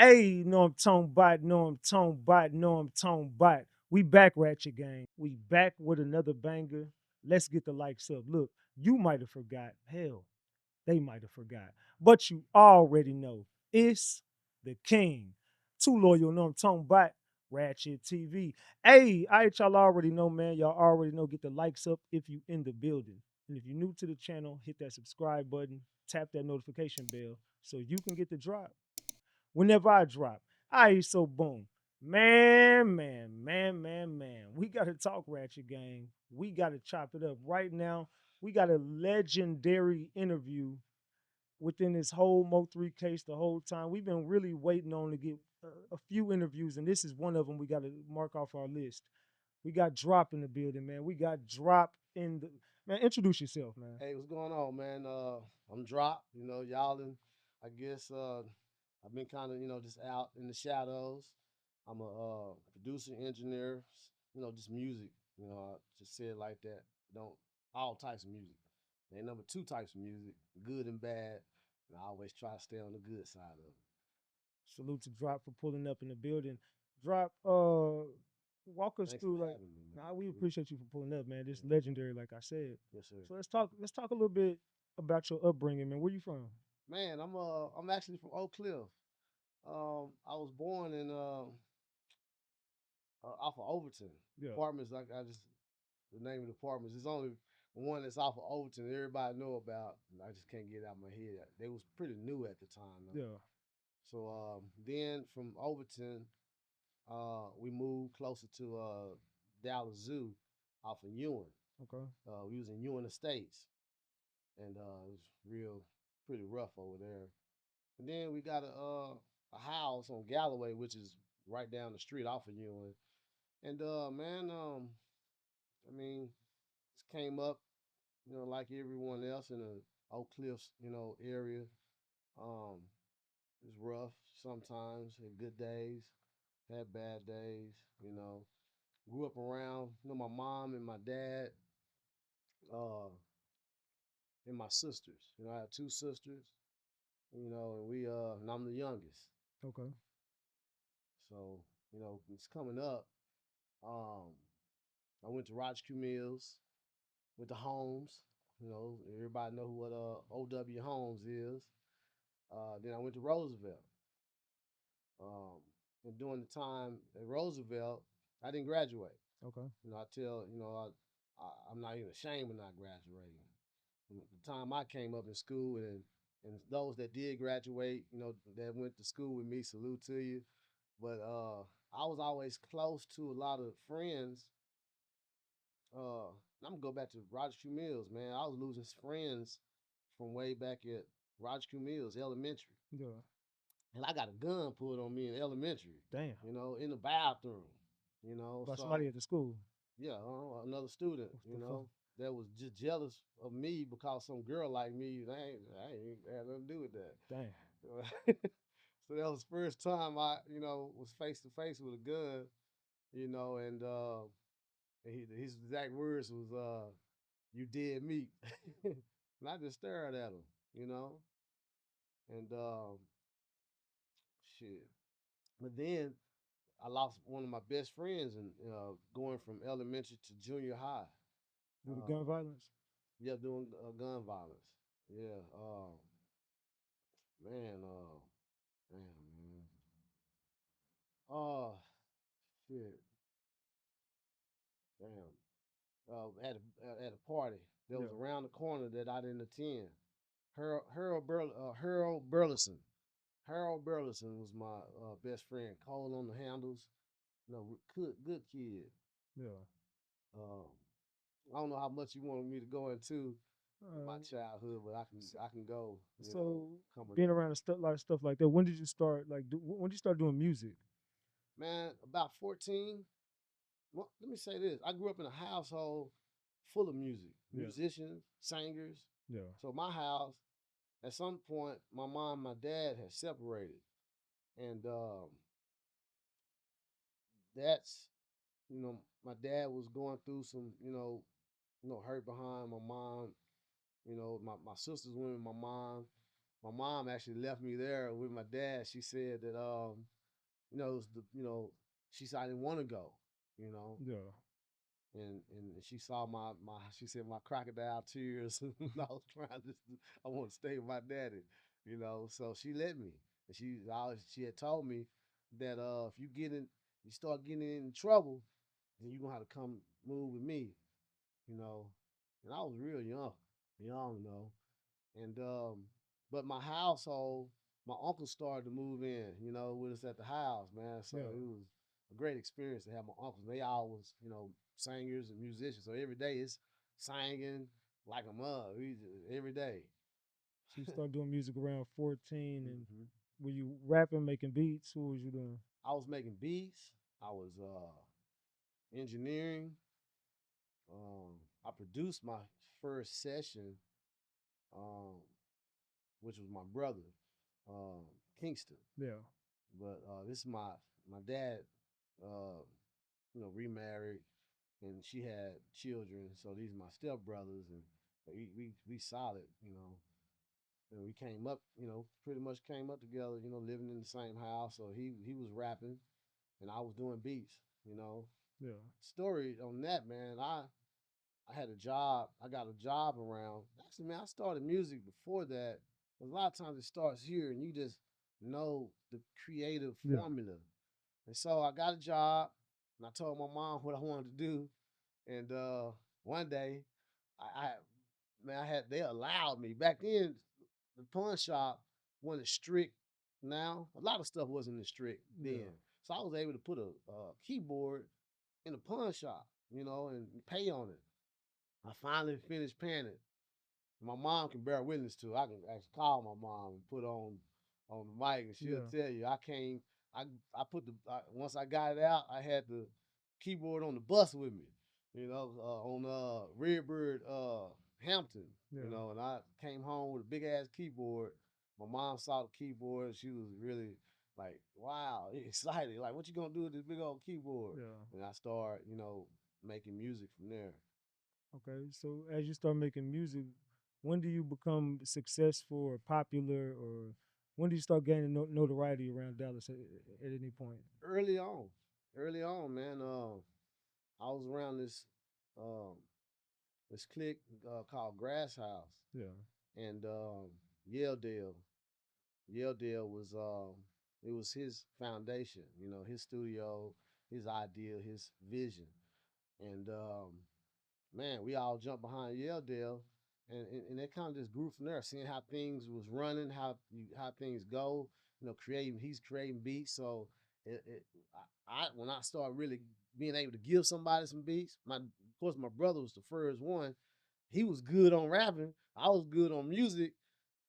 Hey, know I'm talking about, know I'm talking about, know I'm talking about. We back, Ratchet Gang. We back with another banger. Let's get the likes up. Look, you might have forgot. Hell, they might have forgot. But you already know it's the king. Too loyal, know I'm talking about. Ratchet TV. Hey, y'all already know, man. Y'all already know. Get the likes up if you in the building. And if you're new to the channel, hit that subscribe button, tap that notification bell so you can get the drop whenever I drop. So boom. Man. We gotta talk Ratchet Gang. We gotta chop it up. Right now, we got a legendary interview within this whole MO3 case the whole time. We've been really waiting on to get a few interviews, and this is one of them we got to mark off our list. We got Drop in the building, man. We got Drop in the man. Introduce yourself, man. Hey, what's going on, man? I'm Drop. Y'all and I guess I've been kind of just out in the shadows. I'm a producer, engineer. Just music. I just say it like that. Don't all types of music. And number two types of music, good and bad. And I always try to stay on the good side of it. Salute to Drop for pulling up in the building. Drop, walk us Thanks for through like. having me, man. Nah, we appreciate you for pulling up, man. This legendary, like I said. Yes, sir. So let's talk. Let's talk a little bit about your upbringing, man. Where you from? Man, I'm actually from Oak Cliff. I was born in off of Overton. Yeah. Apartments, like I just the name of the apartments. There's only one that's off of Overton that everybody know about. And I just can't get it out of my head. They was pretty new at the time though. Yeah. So then from Overton, we moved closer to Dallas Zoo off of Ewan. Okay. We was in Ewan Estates, and it was real pretty rough over there. And then we got a house on Galloway, which is right down the street off of Ewan. And man, I mean, just came up, like everyone else in the Oak Cliffs, area. Um, it's rough sometimes, had good days, had bad days. Grew up around, my mom and my dad, uh, and my sisters. I have two sisters, and and I'm the youngest. Okay. So, it's coming up. Um, I went to Rochester Mills with the Homes. Everybody know what OW Homes is. Then I went to Roosevelt. And during the time at Roosevelt, I didn't graduate. Okay. I tell I'm not even ashamed of not graduating. The time I came up in school, and those that did graduate, that went to school with me, salute to you. But I was always close to a lot of friends. I'm gonna go back to Roger Q Mills, man. I was losing friends from way back at Roger Q Mills Elementary. Yeah. And I got a gun pulled on me in elementary, Damn. in the bathroom, By somebody so at the school. yeah, another student, What the fuck? that was just jealous of me because some girl like me, I ain't had nothing to do with that. Damn. So that was the first time I, was face to face with a gun, and his exact words was, "You dead meat," and I just stared at him, and shit. But then I lost one of my best friends and going from elementary to junior high. Due to gun Uh, violence. yeah, doing gun violence. Yeah. Man. Damn, man. Oh, shit. Damn. At a party that was Yeah. around the corner that I didn't attend. Harold Burleson. Harold Burleson was my best friend. Cold on the handles. Good kid. Yeah. Um, I don't know how much you wanted me to go into my Uh, childhood, but I can go. so Coming being up, around a lot of stuff like that. When did you start? Like, when did you start doing music? man. About 14. Well, let me say this: I grew up in a household full of music, Yeah. musicians, singers. Yeah. So my house, at some point, my mom and my dad had separated, and that's my dad was going through some hurt behind my mom. My sisters went with my mom, My mom actually left me there with my dad. She said that it was she said I didn't want to go, you know. Yeah. And she saw my she said my crocodile tears. I was trying to I want to stay with my daddy, So she let me, and she had told me that if you start getting in trouble, then you gonna have to come move with me, you know. And I was real young though, and but my household, my uncle started to move in, with us at the house, man. So Yeah. it was a great experience to have my uncles. They all was, singers and musicians. So every day it's singing like a mug. Every day. So you started doing music around 14, and Hmm. were you rapping, making beats? What was you doing? I was making beats. I was engineering. I produced my first session, um, which was my brother, um, Kingston. Yeah. But this is my dad, uh, remarried, and she had children. So these are my stepbrothers, and we solid, And we came up, pretty much came up together, living in the same house. So he was rapping, and I was doing beats, you know. Yeah. Story on that, man. I had a job. I got a job around. Actually, man, I started music before that. A lot of times it starts here, and you just know the creative Yeah. formula. And so I got a job, and I told my mom what I wanted to do. And one day, I man, they allowed me back then. The pawn shop wasn't as strict. Now a lot of stuff wasn't as strict then, Yeah. so I was able to put a keyboard in the pawn shop, and pay on it. I finally finished paying it. My mom can bear witness to. I can actually call my mom and put on the mic, and she'll Yeah. tell you. I came. I put once I got it out, I had the keyboard on the bus with me. On Redbird Hampton. Yeah. And I came home with a big ass keyboard. My mom saw the keyboard. She was really like, "Wow, excited! Like, what you gonna do with this big old keyboard?" Yeah. And I started, making music from there. Okay. So as you start making music, when do you become successful or popular, or when do you start gaining notoriety around Dallas at any point? Early on, early on, man. I was around um, this clique called Grass House, Yeah. and Yeldale. Yeldale was it was his foundation, his studio, his idea, his vision, and man, we all jumped behind Yeldale, and it kind of just grew from there. Seeing how things was running, how things go, he's creating beats. So it when I started really being able to give somebody some beats, of course my brother was the first one. He was good on rapping. I was good on music.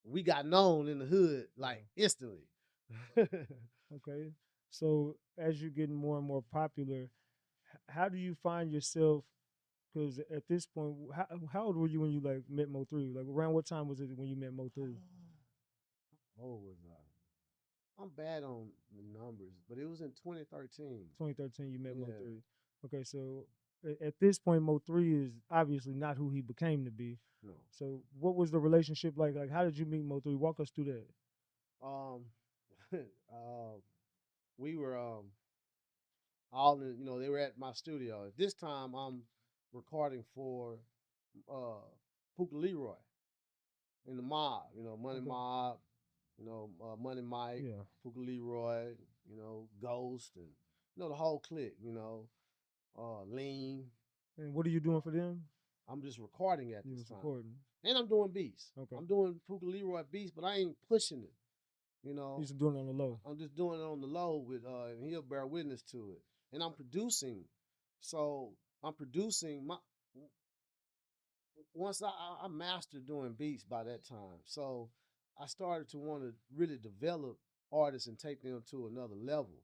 We got known in the hood like Yeah. instantly. Okay. So as you're getting more and more popular, how do you find yourself? Because at this point, how old were you when you like met Mo3? Like around what time was it when you met Mo3? How old was I? I'm bad on the numbers, but it was in 2013. 2013, you met Yeah, Mo3. Okay, so at this point, Mo3 is obviously not who he became to be. no. So what was the relationship like? Like how did you meet Mo3? Walk us through that. Um, uh, we were all in, they were at my studio. At this time, I'm recording for uh Puka Leroy in the Mob. Money Okay. Mob. Money Mike, Yeah. Puka Leroy. Ghost, and the whole clique. Lean. And what are you doing for them? I'm just recording at You this was time, recording. and I'm doing beats. Okay. I'm doing Puka Leroy beats, but I ain't pushing it. You You know, just doing it on the low. I'm just doing it on the low with, and he'll bear witness to it. And I'm producing, so I'm producing my. Once I mastered doing beats by that time, so I started to want to really develop artists and take them to another level.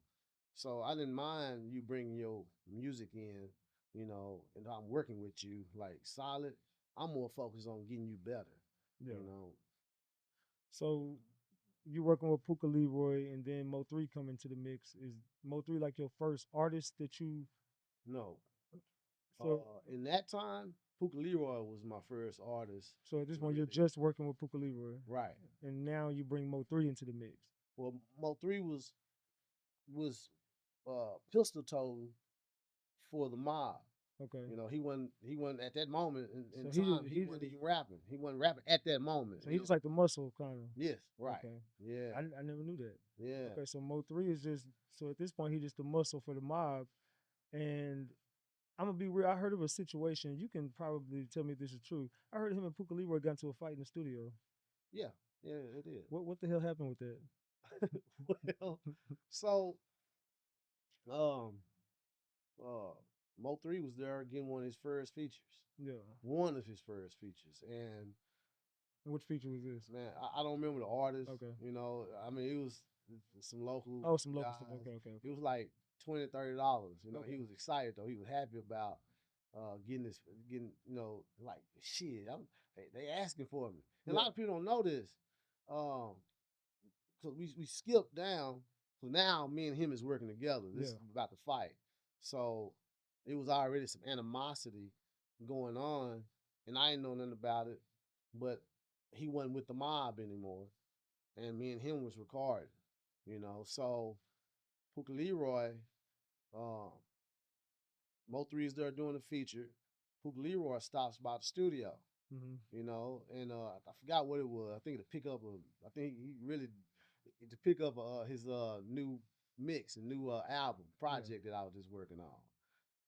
So I didn't mind you bringing your music in, and I'm working with you like solid. I'm more focused on getting you better, Yeah. you know. So you working with Puka Leroy and then Mo3 come into the mix. Is Mo3 like your first artist that you No, so in that time. Puka Leroy was my first artist. So at this To point, you're really, just working with Puka Leroy, right. and now you bring MO3 into the mix. Well, MO3 was pistol toting for the mob. Okay. He wasn't at that moment in So time. He he wasn't just even rapping. He wasn't rapping at that moment. so he just like the muscle kind of. Yes, right. Okay. Yeah, I never knew that. yeah, Okay, so Mo3 is just so at this point he just the muscle for the mob, and I'm gonna be real. I heard of a situation. You can probably tell me if this is true. I heard him and Puka Leroy got into a fight in the studio. yeah, yeah. It is. What the hell happened with that? Well, so um, uh, Mo3 was there getting one of his first features. Yeah. One of his first features, and And which feature was this? man, I don't remember the artist. Okay. I mean, it was some local Oh, some local guys. stuff. Okay, okay, It okay. was like $20, $30. Okay. He was excited though. He was happy about getting like shit. They asking for me. And a Yeah. lot of people don't know this. Um, because we skipped down. So now me and him is working together. This Yeah. is about to fight. So it was already some animosity going on, and I didn't know nothing about it. But he wasn't with the mob anymore, and me and him was recording. So Puka Leroy, uh, Mo3 is there doing a feature. Puka Leroy stops by the studio, and I forgot what it was. I think to pick up I think he really to pick up his new mix, a new album project that I was just working on.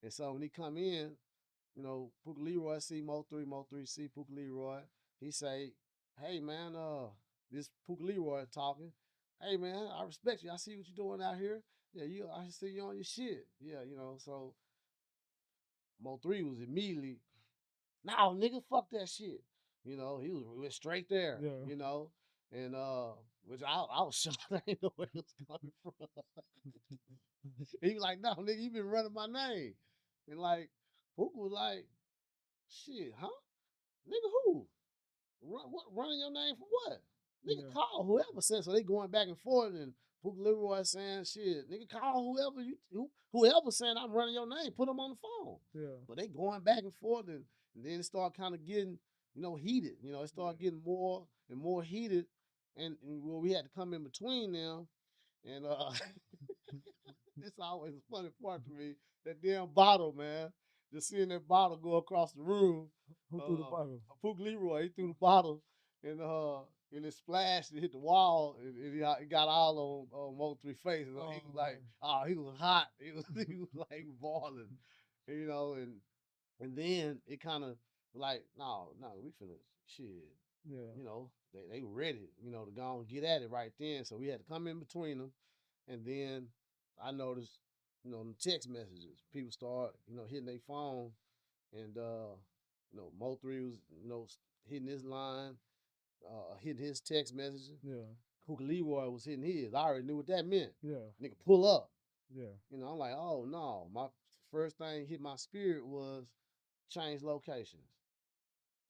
And so when he come in, Puka Leroy see Mo3, Mo3 see Puka Leroy. He say, "Hey man, this Puka Leroy talking. Hey man, I respect you. I see what you're doing out here. Yeah, I see you on your shit. Yeah, So Mo3 was immediately, "No, nigga, fuck that shit." He went straight there. Yeah. And which I was shocked. I didn't know where it was coming from. He was like, "No, nigga, you been running my name." And like, Puka was like, "Shit, huh? Nigga, who? Running your name for what? Nigga, Yeah. call whoever said." So they going back and forth, and Puka Leroy saying, "Shit, nigga, call whoever saying I'm running your name. Put them on the phone." Yeah. But they going back and forth, and then it started kind of getting, heated. It started getting more and more heated, and well, we had to come in between them, and this always a funny part to me. That damn bottle, man. Just seeing that bottle go across the room. Who threw the bottle? Puka Leroy, he threw the bottle, and it splashed and hit the wall, and it got all on Mo3 face. And he was like, man. oh, he was hot. He was like boiling, and then it kind of like, no, we finna shit. Yeah. They were ready, to go and get at it right then. So we had to come in between them. And then I noticed, the text messages. People start, hitting their phone, and Mo3 was, hitting his line, hitting his text messages. Yeah. Puka Leroy was hitting his. I already knew what that meant. Yeah. Nigga, pull up. Yeah. I'm like, oh no. My first thing hit my spirit was change locations.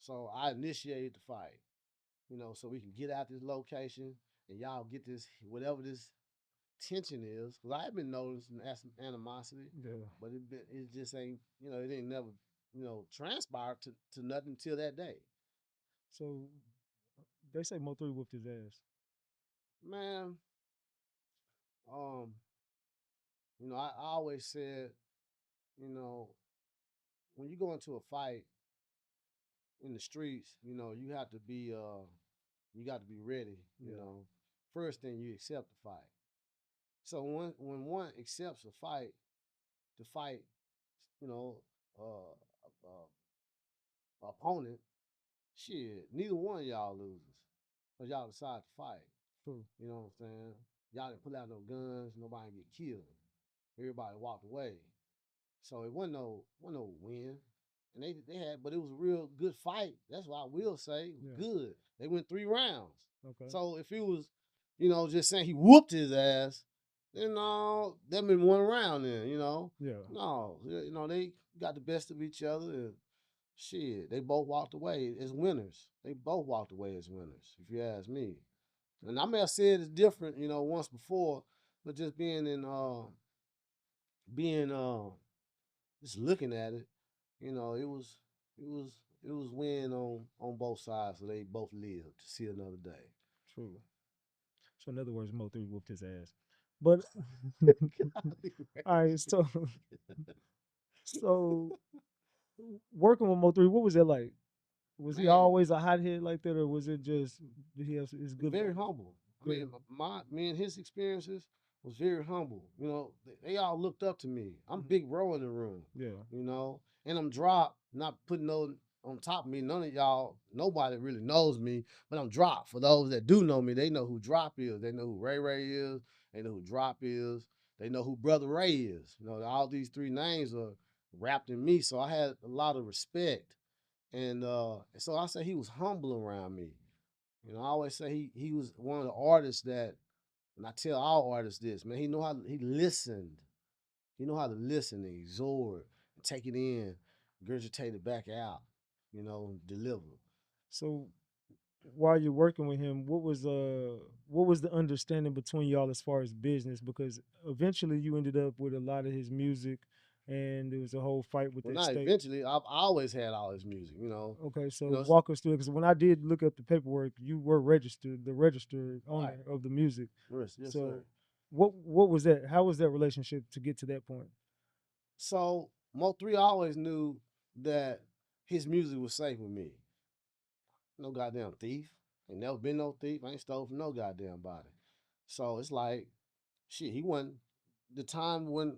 So I initiated the fight, so we can get out this location and y'all get this, whatever this tension is, because I have been noticing some animosity, Yeah. but it just ain't, it ain't never, transpired to nothing till that day. So they say Mo3 whooped his ass. Man, um, I always said, you know, when you go into a fight in the streets, you have to be, you got to be ready. Yeah. First thing you accept the fight. So when one accepts a fight, to fight, you know, opponent, shit, neither one of y'all loses. Because y'all decide to fight. True. You know what I'm saying? Y'all didn't pull out no guns, nobody get killed. Everybody walked away. So it wasn't no win. And they had, but it was a real good fight. That's what I will say. It was good. They went 3 rounds. Okay. So if it was, just saying he whooped his ass, then no, that been 1 round then, Yeah. No, they got the best of each other, and shit, they both walked away as winners. They both walked away as winners, if you ask me. And I may have said it's different, once before, but just being just looking at it, it was it was it was win on both sides, so they both lived to see another day. True. So in other words, Mo3 whooped his ass. But all right, so working with Mo3, what was that like? Was he Man, always a hothead like that, or was it just did he have his good? very humble. I Very, mean, my me and his experiences was very humble. You know, they all looked up to me. I'm big bro in the room. yeah. You know, and I'm dropped, not putting no on top of me. None of y'all, nobody really knows me, but I'm dropped. For those that do know me, they know who Drop is. They know who Ray Ray is. They know who Drop is. They know who Brother Ray is. You know, all these three names are wrapped in me. So I had a lot of respect. And so I say he was humble around me. You know, I always say he was one of the artists that, and I tell all artists this, man, he listened. He know how to listen and absorb, and take it in, regurgitate it back out, you know, deliver. So while you're working with him, what was the understanding between y'all as far as business? Because eventually you ended up with a lot of his music, and there was a whole fight with Well, the not estate. eventually. I've always had all his music, you know. Okay, You so know, walk us through it. Because when I did look up the paperwork, you were registered, the registered owner right. of the music. Yes, So sir. what was that? How was that relationship to get to that point? So Mo3 always knew that his music was safe with me. No goddamn thief. Ain't never been no thief. I ain't stole from no goddamn body. So it's like, shit, he wasn't the time when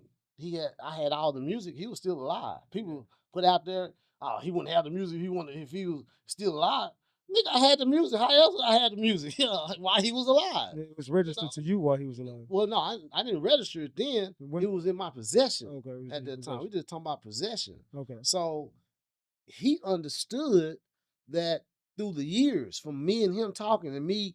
I had all the music, he was still alive. People put out there, oh, he wouldn't have the music he wanted if he was still alive. Nigga, I had the music. How else would I had the music? While he was alive. It was You know? registered to you while he was alive. Well, no, I didn't register it then. When It was in my possession okay, it was at in that time. We possession. just talking about possession. Okay, So he understood that through the years from me and him talking and me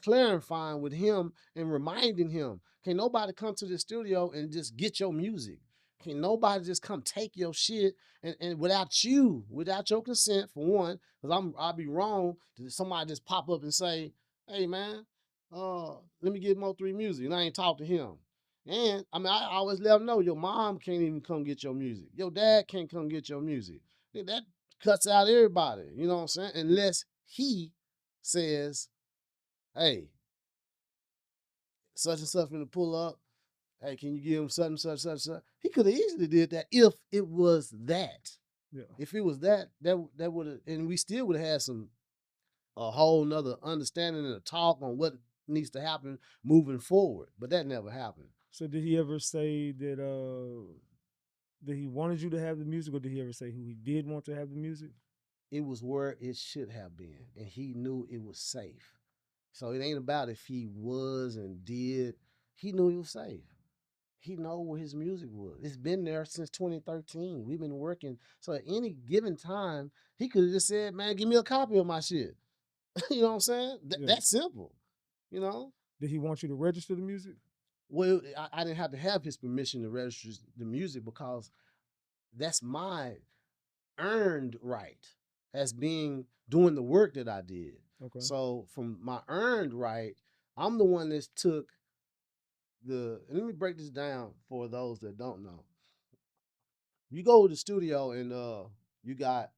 clarifying with him and reminding him, can nobody come to the studio and just get your music? Can nobody just come take your shit and without your consent, for one, because I'll be wrong to somebody just pop up and say, hey man, let me get Mo3 music. And I ain't talk to him. And I mean, I always let them know your mom can't even come get your music. Your dad can't come get your music. That cuts out everybody. You know what I'm saying? Unless he says, hey, such and such finna pull up. Hey, can you give him such and such, such and such? He could have easily did that if it was that. yeah. If it was that would have, and we still would have had some a whole nother understanding and a talk on what needs to happen moving forward. But that never happened. So did he ever say that he wanted you to have the music, or did he ever say who he did want to have the music? It was where it should have been, and he knew it was safe. So it ain't about if he was and did. He knew he was safe. He know where his music was. It's been there since 2013. We've been working. So at any given time, he could have just said, "Man, give me a copy of my shit." You know what I'm saying? Yeah. That's simple. You know. Did he want you to register the music? Well, I didn't have to have his permission to register the music because that's my earned right as being doing the work that I did. Okay. So from my earned right, I'm the one that took let me break this down for those that don't know. You go to the studio and you got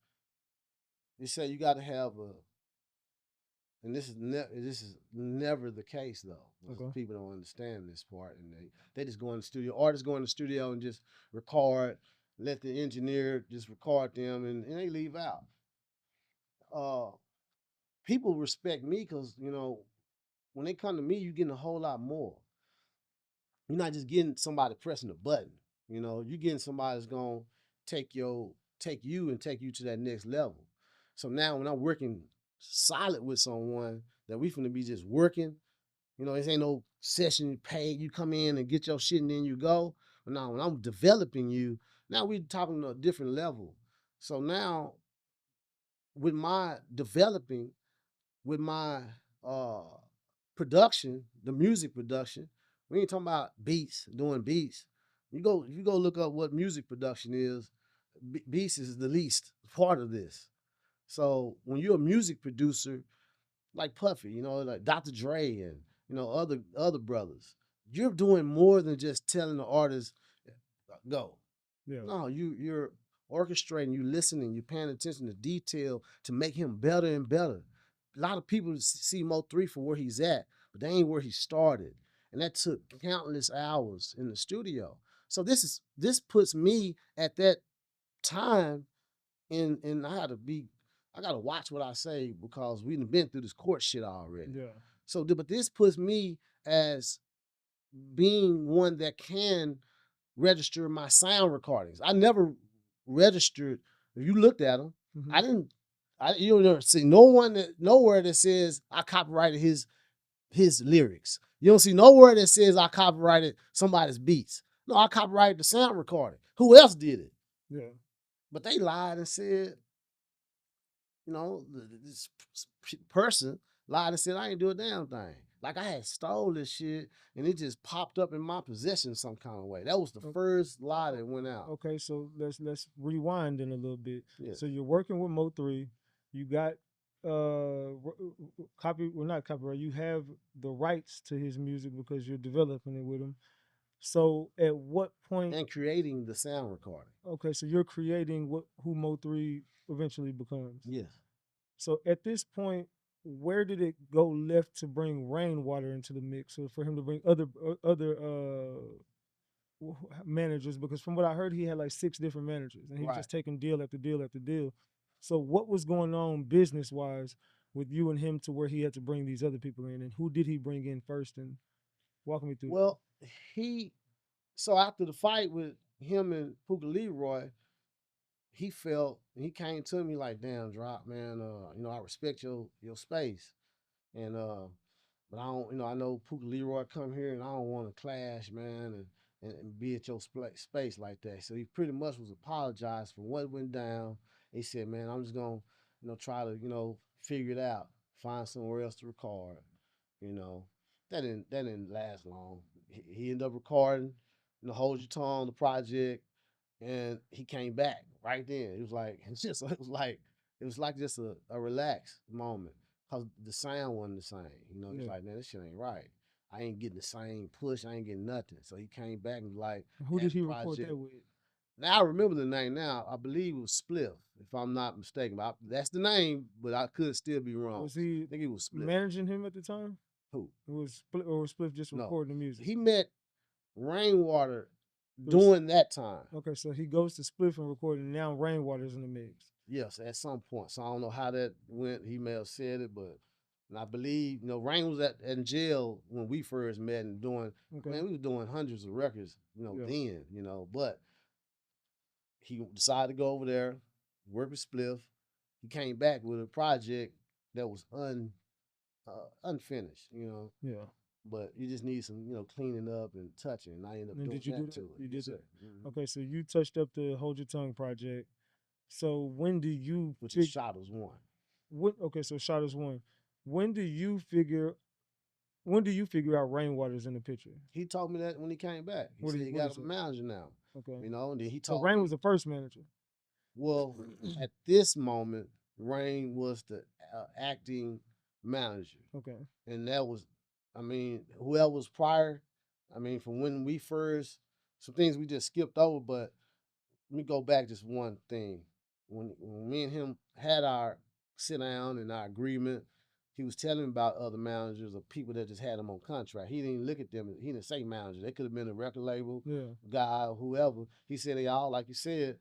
they say you got to have a and this is never the case though. Okay. People don't understand this part and they just go in the studio. Artists go in the studio and just record, let the engineer just record them and they leave out. Uh, People respect me because you know when they come to me, you're getting a whole lot more. You're not just getting somebody pressing a button. You know, you're getting somebody that's gonna take you and take you to that next level. So now when I'm working solid with someone that we finna be just working, you know, this ain't no session paid. You come in and get your shit and then you go. But now when I'm developing you, now we talking on a different level. So now with my developing, with my uh production, the music production, we ain't talking about beats, doing beats. If you go look up what music production is, beats is the least part of this. So when you're a music producer, like Puffy, you know, like Dr. Dre and you know other brothers, you're doing more than just telling the artist go. Yeah. No, you're orchestrating, you listening, you paying attention to detail to make him better and better. A lot of people see Mo3 for where he's at, but they ain't where he started. And that took countless hours in the studio. So this puts me at that time and I gotta watch what I say because we've been through this court shit already. Yeah. So but this puts me as being one that can register my sound recordings. I never registered. If you looked at them, I didn't. You don't ever see nowhere that says I copyrighted his lyrics. You don't see nowhere that says I copyrighted somebody's beats. No, I copyrighted the sound recording. Who else did it? Yeah. But they lied and said, this person lied and said I ain't do a damn thing. Like I had stole this shit and it just popped up in my possession some kind of way. That was the first lie that went out. Okay, so let's rewind in a little bit. Yeah. So you're working with Mo3. You got not copyright. You have the rights to his music because you're developing it with him. So at what point? And creating the sound recording. Okay, so you're creating who Mo3 eventually becomes. Yes. So at this point, where did it go left to bring Rainwater into the mix, or for him to bring other managers? Because from what I heard, he had like 6 different managers, and he was just taking deal after deal after deal. So what was going on business wise with you and him to where he had to bring these other people in, and who did he bring in first? And walk me through. Well, so after the fight with him and Puka Leroy, he came to me like, damn, Drop, man, I respect your space. And but I don't, I know Puka Leroy come here and I don't want to clash, man, and be at your space like that. So he pretty much was apologized for what went down. He said, man, I'm just gonna, try to, figure it out, find somewhere else to record. That didn't last long. He ended up recording, Hold Your Tongue, the project, and he came back right then. It was like just a relaxed moment because the sound wasn't the same. He's like, man, this shit ain't right. I ain't getting the same push. I ain't getting nothing. So he came back and was like, who did he record that with? Now I remember the name now. I believe it was Spliff, if I'm not mistaken. But that's the name, but I could still be wrong. Was he? I think he was Spliff. Managing him at the time? Who? It was Spliff, or was Spliff just recording the music? He met Rainwater during that time. Okay, so he goes to Spliff and recording, and now Rainwater's in the mix. Yes, at some point. So I don't know how that went. He may have said it, but I believe, Rain was in jail when we first met and doing, man, we were doing hundreds of records, then, but he decided to go over there, work with Spliff. He came back with a project that was unfinished, Yeah. But you just need some, cleaning up and touching. And I ended up doing that too. You did that. Okay, so you touched up the Hold Your Tongue project. So when do you? Which is Shot is one. Okay, so Shot is one. When do you figure out Rainwater's in the picture? He told me that when he came back. He said he got a manager now. Okay. And then he told Rain was the first manager. Well, at this moment, Rain was the acting manager. Okay. And that was, whoever was prior, from when we first, some things we just skipped over, but let me go back just one thing. When me and him had our sit down and our agreement, he was telling me about other managers or people that just had them on contract. He didn't look at them. He didn't say manager. They could have been a record label guy or whoever. He said they all, like you said,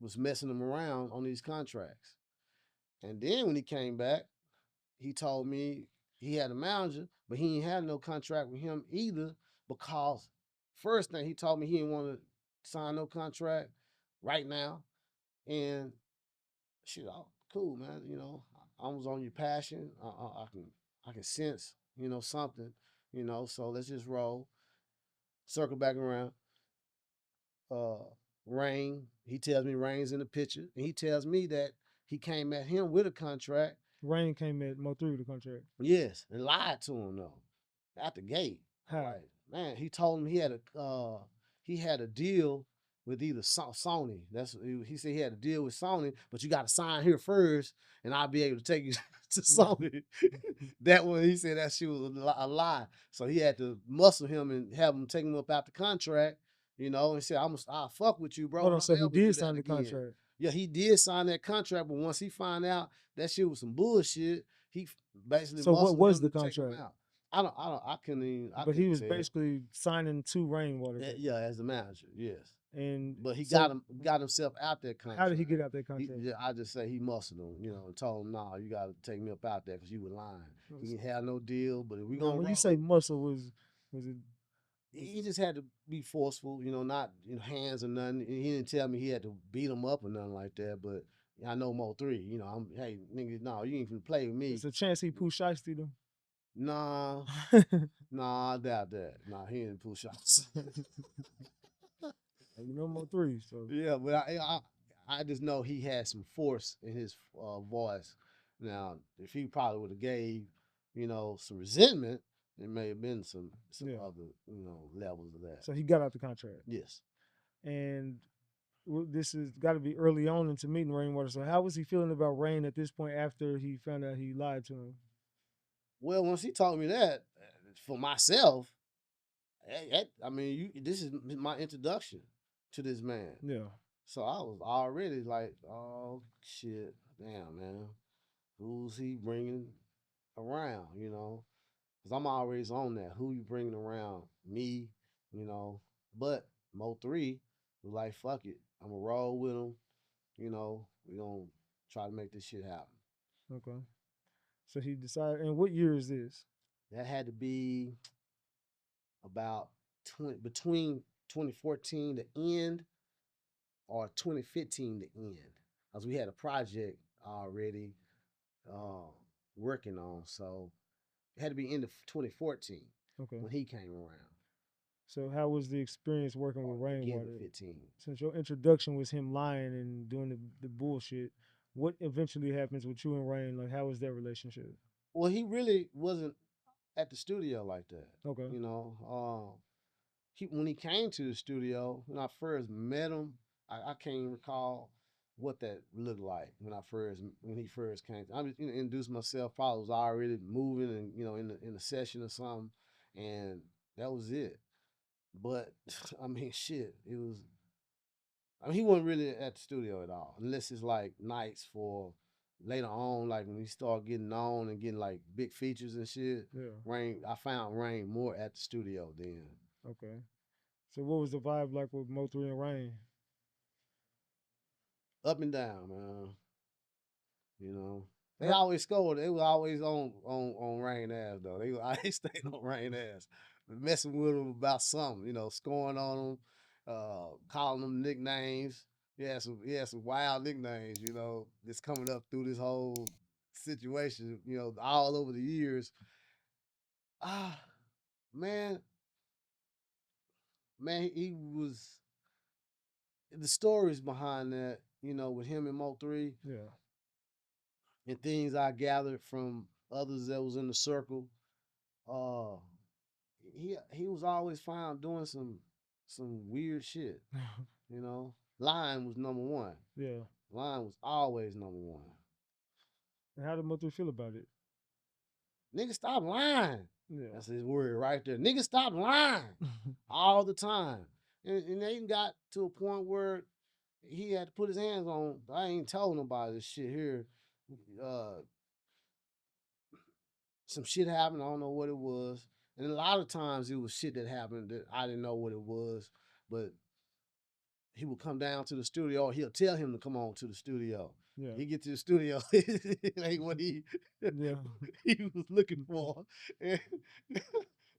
was messing them around on these contracts. And then when he came back, he told me he had a manager, but he ain't had no contract with him either because first thing he told me he didn't want to sign no contract right now. And shit, cool, man. I was on your passion. I can sense, something, so let's just roll. Circle back around. Rain, he tells me Rain's in the picture. And he tells me that he came at him with a contract. Rain came at Mo3 with a contract. Yes, and lied to him though. At the gate. How? Like, man, he told him he had a deal with either Sony. He said he had a deal with Sony, but you got to sign here first, and I'll be able to take you to Sony. That one, he said that shit was a lie. So he had to muscle him and have him take him up out the contract, and say, I'll fuck with you, bro. Hold on, so he did sign the contract. Yeah, he did sign that contract, but once he found out that shit was some bullshit, he basically So what muscled was him the to take him contract? out. I But he couldn't was say it. basically signing to Rainwater. Yeah, as the manager, yes. And But he so got himself out that how did he contract. get out that contract? I just say he muscled him, and told him, "Nah, you got to take me up out there because you were lying. He didn't have no deal, but if we Now, gonna when you roll, say muscle, was it? he just had to be forceful, not hands or nothing. He didn't tell me he had to beat him up or nothing like that. But I know MO3. Hey nigga, no, you ain't finna play with me. It's a chance he pull shiesty them. Nah, nah, I doubt that. Nah, he didn't pull shots. MO3. So Yeah, but I just know he had some force in his voice. Now, if he probably would have gave, some resentment, there may have been some yeah. other, levels of that. So he got out the contract, Yes. and this has got to be early on into meeting Rainwater. So how was he feeling about Rain at this point after he found out he lied to him? Well, once he told me that, for myself, I mean, this is my introduction to this man. Yeah. So I was already like, oh shit, damn man, who's he bringing around? Because I'm always on that. Who you bringing around? Me, you know. But Mo3 was like, fuck it, I'm gonna roll with him. We gonna try to make this shit happen. Okay. So he decided. And what year is this? That had to be about between 2014 the end or 2015 the end, because we had a project already uh, working on. So it had to be end of 2014 Okay. when he came around. So how was the experience working Or with beginning Rainwater? of 15. Since your introduction was him lying and doing the bullshit, what eventually happens with you and Rain? Like, how was that relationship? Well, he really wasn't at the studio like that. Okay. When he came to the studio, when I first met him, I can't recall what that looked like when he first came. I just introduced myself. Probably was already moving and in the session or something, and that was it. But I mean, shit, it was. I mean, he wasn't really at the studio at all, unless it's like nights for later on, like when he started getting on and getting like big features and shit. Yeah. I found Rain more at the studio then. Okay. So what was the vibe like with Mo3 and Rain? Up and down, man. You know, they How, always scored. They were always on Rain ass though. They always stayed on Rain ass, messing with them about something. Scoring on them, calling them nicknames. He had some wild nicknames. Just coming up through this whole situation. All over the years. Ah, man, man, he was the stories behind that. With him and Mo3 yeah. and things I gathered from others that was in the circle. Uh, he was always found doing some weird shit. Lying was number one. Yeah. Lying was always number one. And how did Mo3 feel about it? Nigga, stop lying. Yeah. That's his word right there. Nigga, stop lying all the time. And they got to a point where he had to put his hands on. I ain't told nobody this shit here. Uh, some shit happened. I don't know what it was. And a lot of times it was shit that happened that I didn't know what it was. But he would come down to the studio, or he'll tell him to come on to the studio. Yeah. He get to the studio, it ain't what Yeah. he was looking for. And,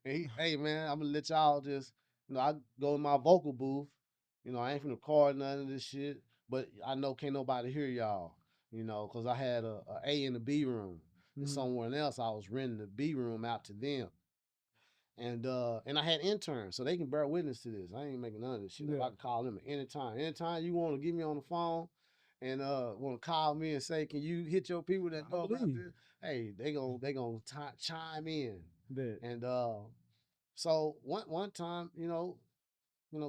hey man, I'm gonna let y'all just, I go in my vocal booth. I ain't finna record none of this shit, but I know can't nobody hear y'all. Cause I had a in the B room. And somewhere else I was renting the B room out to them. And I had interns, so they can bear witness to this. I ain't making none of this shit up. Yeah. I can call them at any time. Anytime you want to get me on the phone and want to call me and say, "Can you hit your people that know about this?" Hey, they gonna chime in. Bet. And so one time,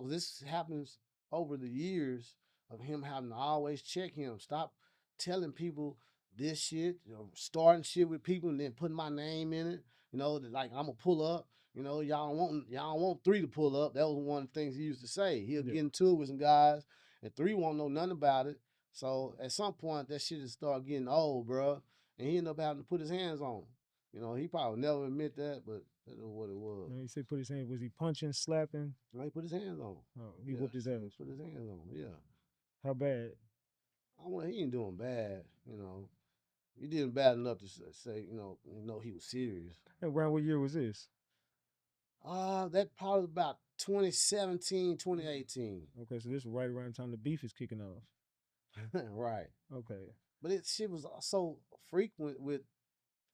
this happens over the years of him having to always check him. Stop telling people this shit, starting shit with people and then putting my name in it. Like I'm gonna pull up. Y'all want 3 to pull up. That was one of the things he used to say. He'll Yeah. get into it with some guys, and 3 won't know nothing about it. So at some point, that shit just start getting old, bro. And he ended up having to put his hands on him. He probably never admit that, but that is what it was. He said put his hand. Was he punching, slapping? No, he put his hands on him. Oh, he Yeah, whooped his ass. put his hands on him. Yeah. How bad? He ain't doing bad. He did bad enough to say, he was serious. And around what year was this? That probably about 2017, 2018. Okay, so this is right around the time the beef is kicking off. Right. Okay. But shit was so frequent with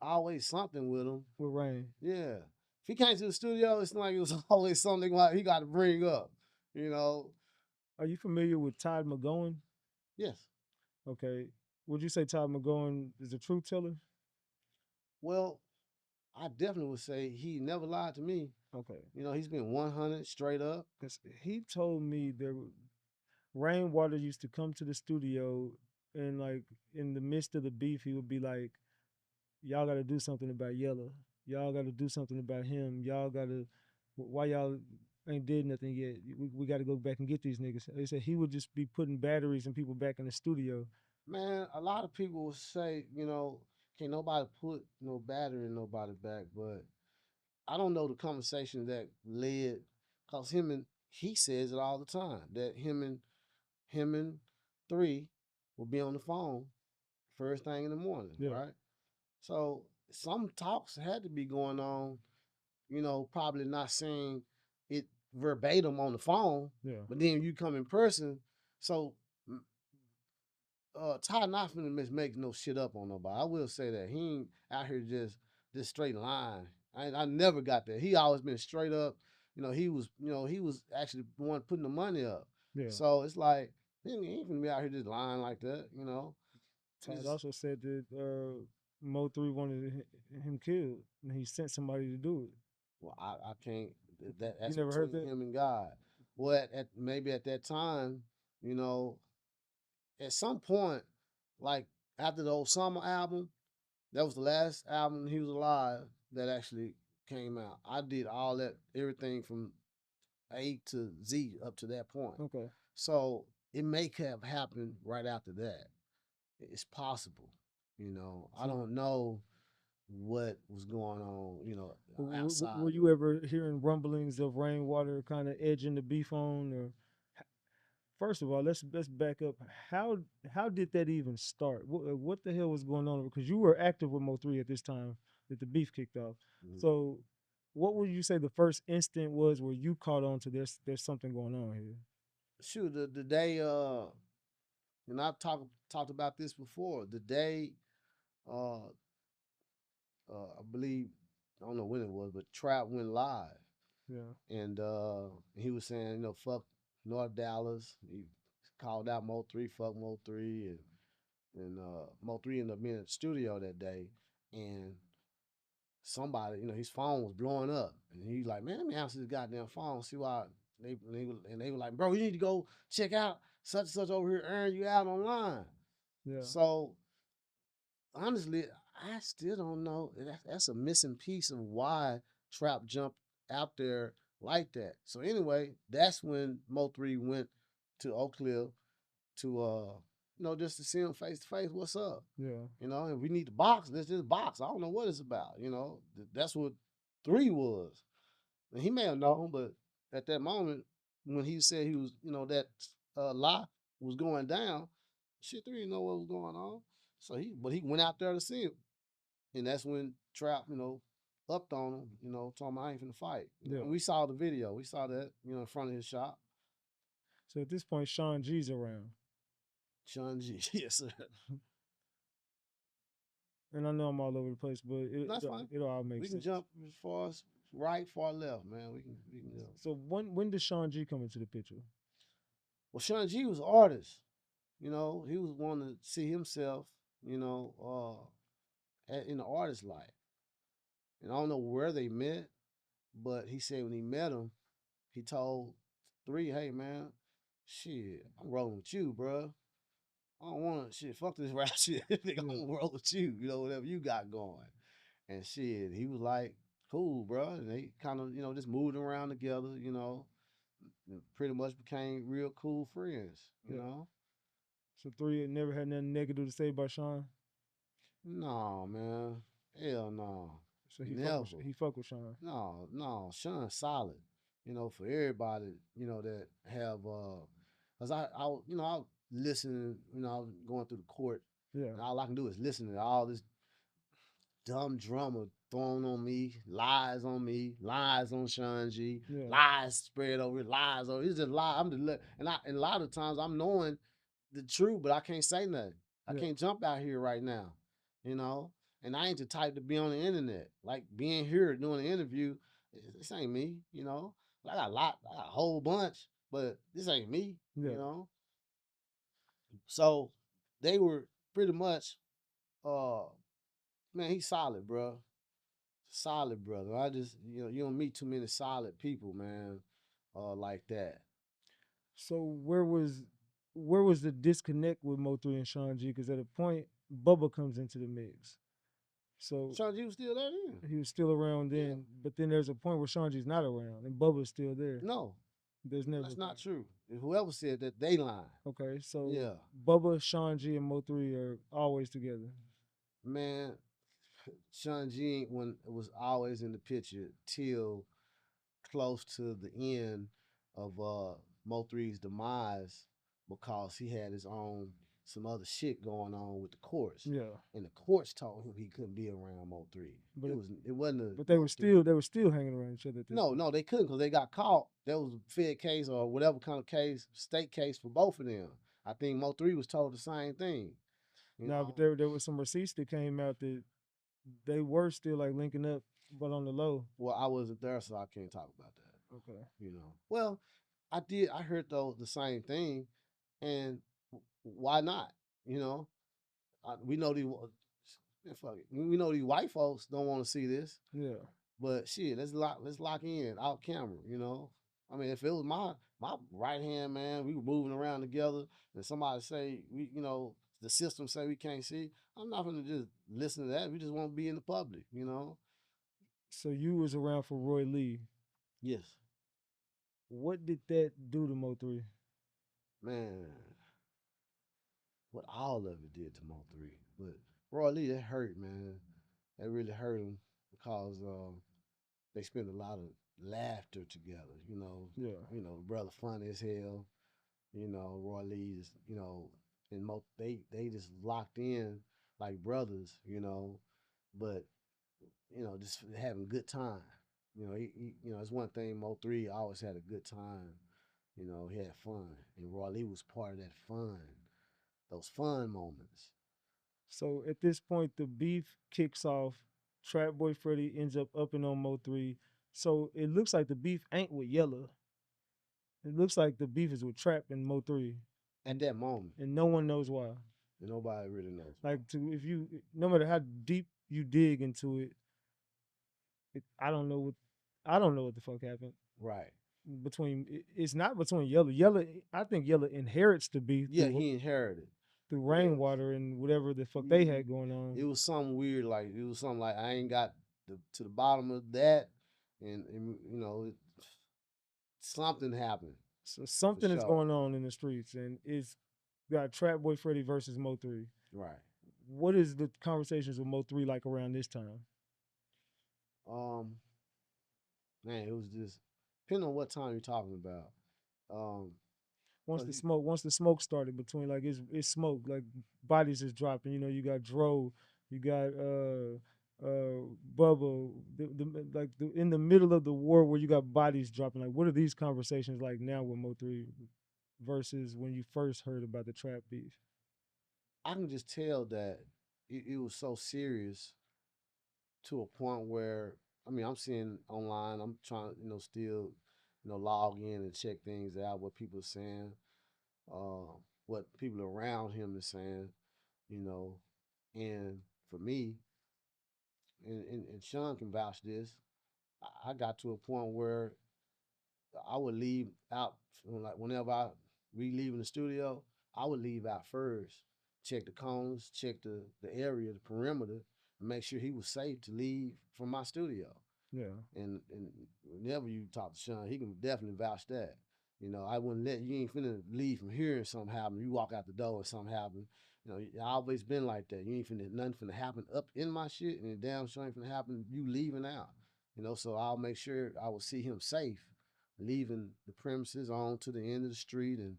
always something with him. With Rain. Yeah. If he came to the studio, it's like it was always something he got to bring up. Are you familiar with Todd McGowan? Yes. Okay. Would you say Todd McGowan is a truth teller? Well, I definitely would say he never lied to me. Okay. He's been 100 straight up. Because he told me Rainwater used to come to the studio and like in the midst of the beef, he would be like, y'all got to do something about Yella. Y'all got to do something about him. Y'all got to, why y'all ain't did nothing yet? We got to go back and get these niggas. They said he would just be putting batteries and people back in the studio. Man, a lot of people will say, can't nobody put no battery in nobody back, but I don't know the conversation that led, cause he says it all the time that him and 3 will be on the phone first thing in the morning, Yeah. right? So some talks had to be going on, probably not saying it verbatim on the phone, Yeah. but then you come in person. So Ty not finna make no shit up on nobody. I will say that he ain't out here just straight lying. I never got that. He always been straight up. He was actually the one putting the money up. Yeah. So it's like he ain't finna be out here just lying like that. Todd also said that MO3 wanted him killed, and he sent somebody to do it. Well, I can't. That's you never heard between that? him and God. Well, maybe at that time, you know, at some point, like after the old Summer album, that was the last album he was alive that actually came out. I did all that, everything from A to Z up to that point. Okay. So it may have happened right after that. It's possible. I don't know what was going on, outside. Were you ever hearing rumblings of Rainwater kind of edging the beef on, or first of all, let's back up. How did that even start? What the hell was going on? Because you were active with Mo3 at this time that the beef kicked off. Mhm. So, what would you say the first instant was where you caught on to there's something going on here? Shoot, the day and I've talked about this before. The day uh I believe, I don't know when it was, but Trap went live. Yeah. And he was saying, fuck North Dallas. He called out Mo3, fuck Mo3, and Mo3 ended up being in the studio that day, and somebody, his phone was blowing up, and he's like, man, let me answer this goddamn phone, see why they were like, bro, you need to go check out such and such over here, airing you out online. Yeah. So honestly, I still don't know. That's a missing piece of why Trap jumped out there like that. So anyway, that's when Mo3 went to Oak Cliff to just to see him face to face. What's up? Yeah. If we need to box, let's just box. I don't know what it's about. That's what 3 was. And he may have known, but at that moment when he said he was, that lie was going down, shit, 3 didn't know what was going on. So he went out there to see him. And that's when Trap, upped on him, talking about I ain't finna fight. Yeah. And we saw the video. We saw that, in front of his shop. So at this point, Sean G's around. Sean G, yes, sir. And I know I'm all over the place, but That's fine. It all makes We can sense. jump as far as right, far left, man. We can go. So when did Sean G come into the picture? Well, Sean G was an artist. He was wanting to see himself, in the artist life. And I don't know where they met, but he said when he met him, he told 3, hey man, shit, I'm rolling with you, bro. I don't want to shit. Fuck this rap shit. Nigga, I'm gonna roll with you. Whatever you got going. And shit, he was like, cool, bro. And they kind of, just moved around together. And pretty much became real cool friends. You know. So three never had nothing negative to say about Sean. No, man. Hell no. So Never. he fuck with Sean. No, no. Sean's solid. You know, for everybody, you know, that have cause I listening, I was going through the court Yeah, and all I can do is listen to all this dumb drama thrown on me, lies on Sean G, yeah, lies spread over, lies over. It's just lie. And a lot of times I'm knowing the truth, but I can't say nothing. I yeah, can't jump out here right now, you know. And I ain't the type to be on the internet. Like being here doing an interview, this ain't me, you know. I got a whole bunch, but this ain't me, yeah. you know. So they were pretty much, uh, man, he's solid, bro. Solid brother. I just you don't meet too many solid people, man, like that. So where was the disconnect with Mo3 and Sean G? Because at a point, Bubba comes into the mix. So Sean G was still there then. he was still around Yeah. then, but then there's a point where Sean G's not around and Bubba's still there. No, There's never that's not true. If whoever said that, they lying. Okay, so Yeah, Bubba, Sean G, and Mo3 are always together. man. Sean G when was always in the picture till close to the end of Mo3's demise because he had his own some other shit going on with the courts. Yeah, And the courts told him he couldn't be around Mo3. but It wasn't a but Mo3. they were still hanging around each other at this No, point. no, they couldn't because they got caught. There was a Fed case or whatever kind of case, state case for both of them. I think Mo3 was told the same thing. You Now, but know, there was some receipts that came out that they were still like linking up, but on the low. well, I wasn't there, so I can't talk about that. Okay. You know, well, I did. I heard though the same thing, and why not? You know, we know these. Fuck it. We know these white folks don't want to see this. Yeah. But shit, let's lock in out camera, you know. I mean, if it was my right hand man, we were moving around together, and somebody say the system say we can't see, I'm not gonna just listen to that. We just want to be in the public, you know. So you was around for Roy Lee. Yes, What did that do to Mo3? man, what all of it did to Mo3, but Roy Lee, that hurt, man. That really hurt him because they spent a lot of laughter together, you know. Yeah. Brother funny as hell. Roy Lee's, and they just locked in like brothers, but just having a good time. It's one thing. Mo3 always had a good time. He had fun, and Roy Lee was part of that fun, those fun moments. So at this point, the beef kicks off. Trap Boy Freddy ends up upping on Mo3. So it looks like the beef ain't with Yella. It looks like the beef is with Trap and Mo3, At that moment, and no one knows why. and nobody really knows. Like if you, no matter how deep you dig into it, I don't know what the fuck happened Right. between. It's not between Yella. Yella, I think Yella inherits the beef Yeah, he inherited. through Yeah. Rainwater and whatever the fuck they had going on. It was something weird. Like it was something like I ain't got to the bottom of that, and something happened. So something is going on in the streets, and it's got Trap Boy Freddy versus Mo3. Right. What is the conversations with Mo3 like around this time? Um, man, it was just depending on what time you're talking about. Um, Once the smoke started between like it's smoke, like bodies is dropping. You got Dro, you got Bubba, in the middle of the war where you got bodies dropping. Like, what are these conversations like now with Mo3 versus when you first heard about the trap beef? I can just tell that it was so serious to a point where I mean I'm seeing online. I'm trying to still log in and check things out, what people are saying, what people around him is saying, you know. And for me, and Sean can vouch this, I got to a point where I would leave out, like whenever we leave in the studio, I would leave out first, check the cones, check the area, the perimeter, and make sure he was safe to leave from my studio. Yeah. And whenever you talk to Sean, he can definitely vouch that. You know, I wouldn't let you ain't finna leave from here and something happen. You walk out the door and something happen. You know, I always been like that. You ain't finna nothing finna happen up in my shit, and it damn sure ain't finna happen you leaving out. You know, so I'll make sure I will see him safe, leaving the premises on to the end of the street, and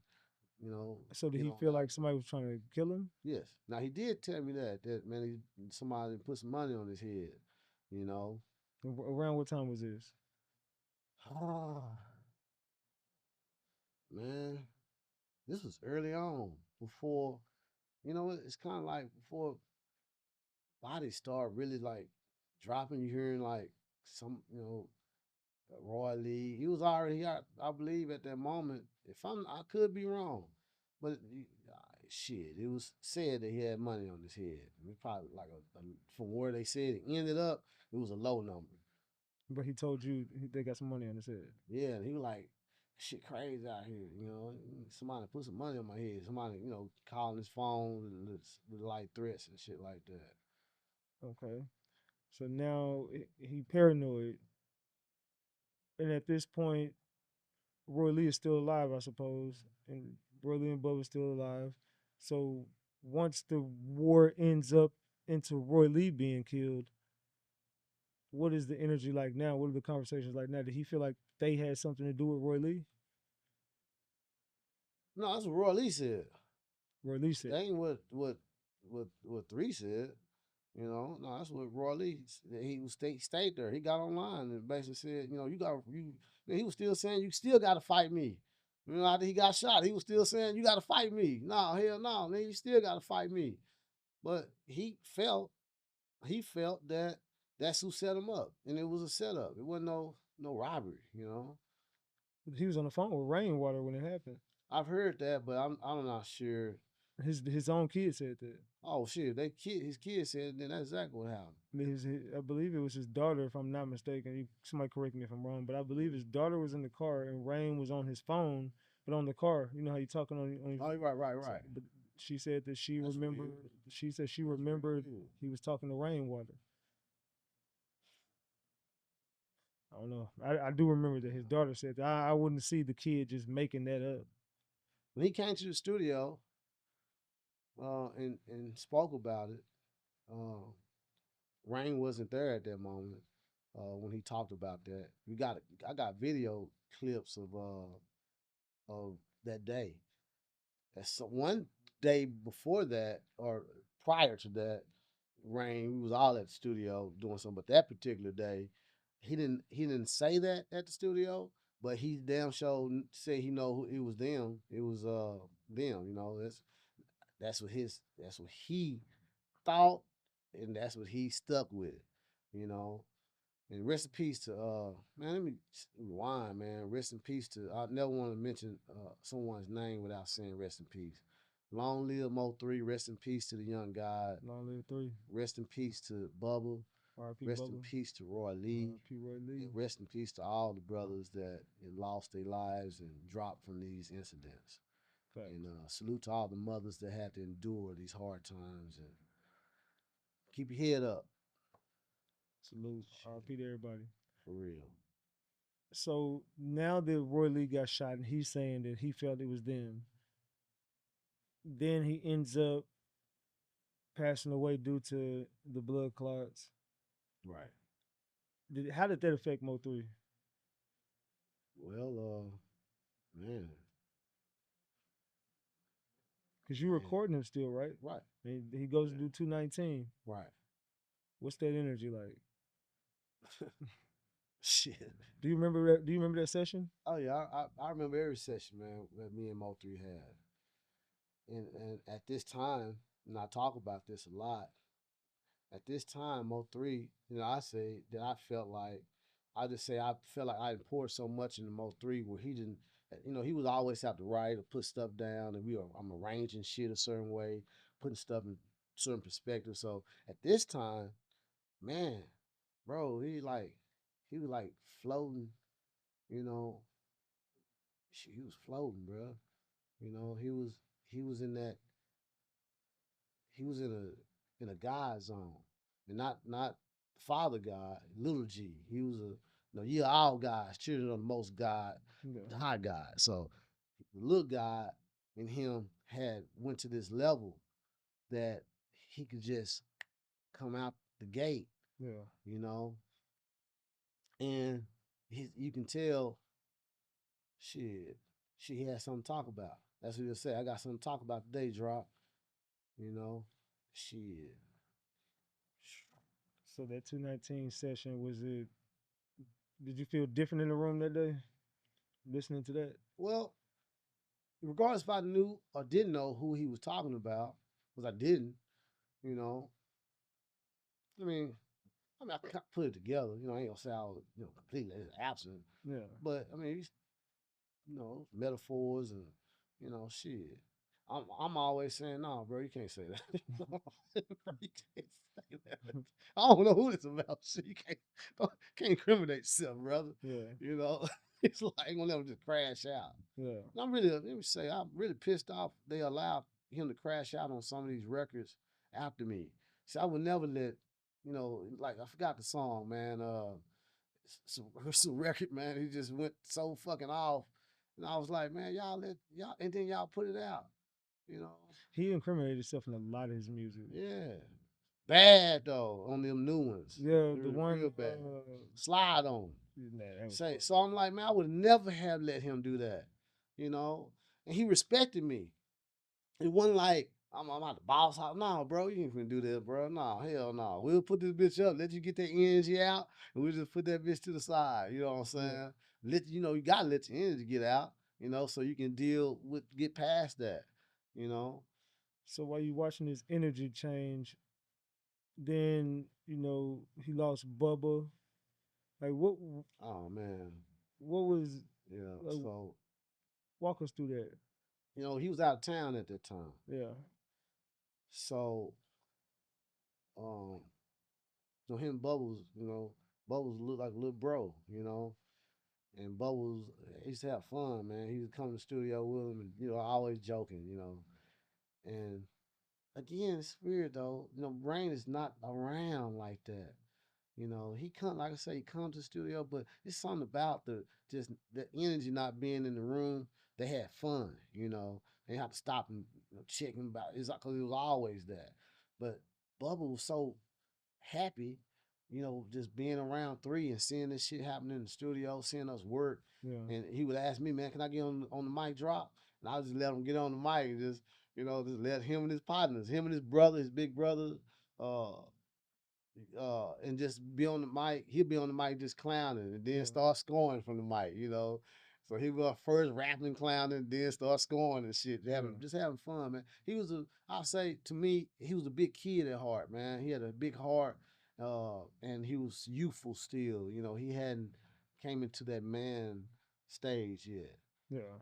you know, So did get he on feel out like there. somebody was trying to kill him? Yes. Now he did tell me that man, somebody put some money on his head. You know, Around what time was this? man, this was early on before. You know, it's kind of like before bodies start really like dropping. You hearing like some, you know, Roy Lee. He was already here, I believe, at that moment. If I could be wrong, but shit, it was said that he had money on his head. It was probably like from where they said it ended up, it was a low number. But he told you they got some money on his head. Yeah, and he was like, shit crazy out here, you know. Somebody put some money on my head. Somebody, you know, calling his phone with like threats and shit like that. Okay. So now he paranoid, and at this point, Roy Lee is still alive, I suppose, and Roy Lee and Bubba's still alive. So once the war ends up into Roy Lee being killed, what is the energy like now? What are the conversations like now? Did he feel like they had something to do with Roy Lee? No, that's what Roy Lee said. Roy Lee said, That ain't what Three said. You know, no, that's what Roy Lee. He was stayed there. He got online and basically said, you know, you got you. He was still saying you still got to fight me. You know, after he got shot, he was still saying you got to fight me. No, hell no, man, you still got to fight me. But he felt that that's who set him up, and it was a setup. It wasn't no robbery. You know, he was on the phone with Rainwater when it happened. I've heard that, but I'm not sure. His own kid said that. Oh shit, his kid said then that's exactly what happened. I believe it was his daughter, if I'm not mistaken. Somebody correct me if I'm wrong, but I believe his daughter was in the car and Rain was on his phone, but on the car. You know how you talking on Oh, right. but she said that she That's remembered. weird. She said she That's very remembered weird. he was talking to Rainwater. I don't know. I do remember that his daughter said that. I wouldn't see the kid just making that up. When he came to the studio and spoke about it, uh, Rain wasn't there at that moment when he talked about that. I got video clips of that day. That's one day before that or prior to that. Rain, we was all at the studio doing something, but that particular day, he didn't say that at the studio, but he damn sure said he know who it was them. It was them. You know, that's what he thought, and that's what he stuck with. You know, and rest in peace to man. Let me rewind, man. Rest in peace to. I never want to mention someone's name without saying rest in peace. Long live MO3. Rest in peace to the young God. Long live three. Rest in peace to Bubba. R.I.P. Rest in Bubba. peace to Roy Lee. R.I.P. Roy Lee. And rest in peace to all the brothers that lost their lives and dropped from these incidents. Facts. And salute to all the mothers that had to endure these hard times and keep your head up. Salute. R.I.P. to everybody. For real. So now that Roy Lee got shot and he's saying that he felt it was them, then he ends up passing away due to the blood clots. Right. How did that affect Mo3? Well, man, Because you're man. recording him still, right? Right. And he goes to Yeah. do 219. Right. What's that energy like? Shit. Do you remember that? Do you remember that session? Oh yeah, I remember every session, man, that me and Mo3 had. And at this time, and I talk about this a lot, at this time, Mo3, you know, I say that I just say I felt like I had poured so much into Mo3 where he didn't, you know, he would always have to write or put stuff down, and I'm arranging shit a certain way, putting stuff in certain perspective. So at this time, man, bro, he was like floating, you know, shit, he was floating, bro. You know, he was in that he was in a God zone, and not Father God, little G. He was No, you're all gods, children of the most God, Yeah. the high God. So the little God in him had went to this level that he could just come out the gate, Yeah. you know, and you can tell, shit, she had something to talk about. That's what he'll say. I got something to talk about today, drop. You know, shit. So that 219 session, was it, did you feel different in the room that day listening to that? Well, regardless if I knew or didn't know who he was talking about, because I didn't, you know, I mean, I can put it together. You know, I ain't gonna say I was, completely absent, Yeah. but I mean, metaphors and shit. I'm always saying, no, bro, you can't say that. Bro, you can't say that. I don't know who this about. Shit, you can't incriminate yourself, brother. Yeah. You know, it's like gonna let him just crash out. Yeah. And I'm really, let me say, I'm really pissed off they allowed him to crash out on some of these records after me. See, I would never let, like I forgot the song, man. Some record, man. He just went so fucking off, and I was like, man, y'all let y'all, and then y'all put it out, you know. He incriminated himself in a lot of his music. Yeah, bad though on them new ones. Yeah, They the were one real bad. Slide on 'em. nah, that was Say fucked so. up. I'm like, man, I would never have let him do that, you know. And he respected me. It wasn't like I'm out the boss house. No, bro, you ain't finna do that, bro. No, hell no. We'll put this bitch up, let you get that energy out, and we'll just put that bitch to the side. You know what I'm Yeah. saying? You gotta let your energy get out, so you can get past that, you know. So while you watching his energy change, then he lost Bubba. Like Oh man. what was Yeah. like, So, walk us through that. he was out of town at that time. Yeah. So, um, him and Bubbles, Bubbles looked like a little bro, And Bubbles, he used to have fun, man. He would come to the studio with him and, always joking, And again, it's weird though. Rain is not around like that. He come, like I say, he comes to the studio, but it's something about the energy not being in the room. They had fun, They had to stop and check him about. It's like 'cause it was always that. But Bubba was so happy, just being around three and seeing this shit happen in the studio, seeing us work. Yeah. And he would ask me, man, can I get on the mic drop? And I would just let him get on the mic and just let him and his partners, him and his brother, his big brother, uh, and just be on the mic. He'll be on the mic just clowning and then Yeah. start scoring from the mic. So he was first rapping, clowning, then start scoring and shit, Yeah. just having fun, man. I'll say to me, he was a big kid at heart, man. He had a big heart, and he was youthful still. He hadn't came into that man stage yet. Yeah.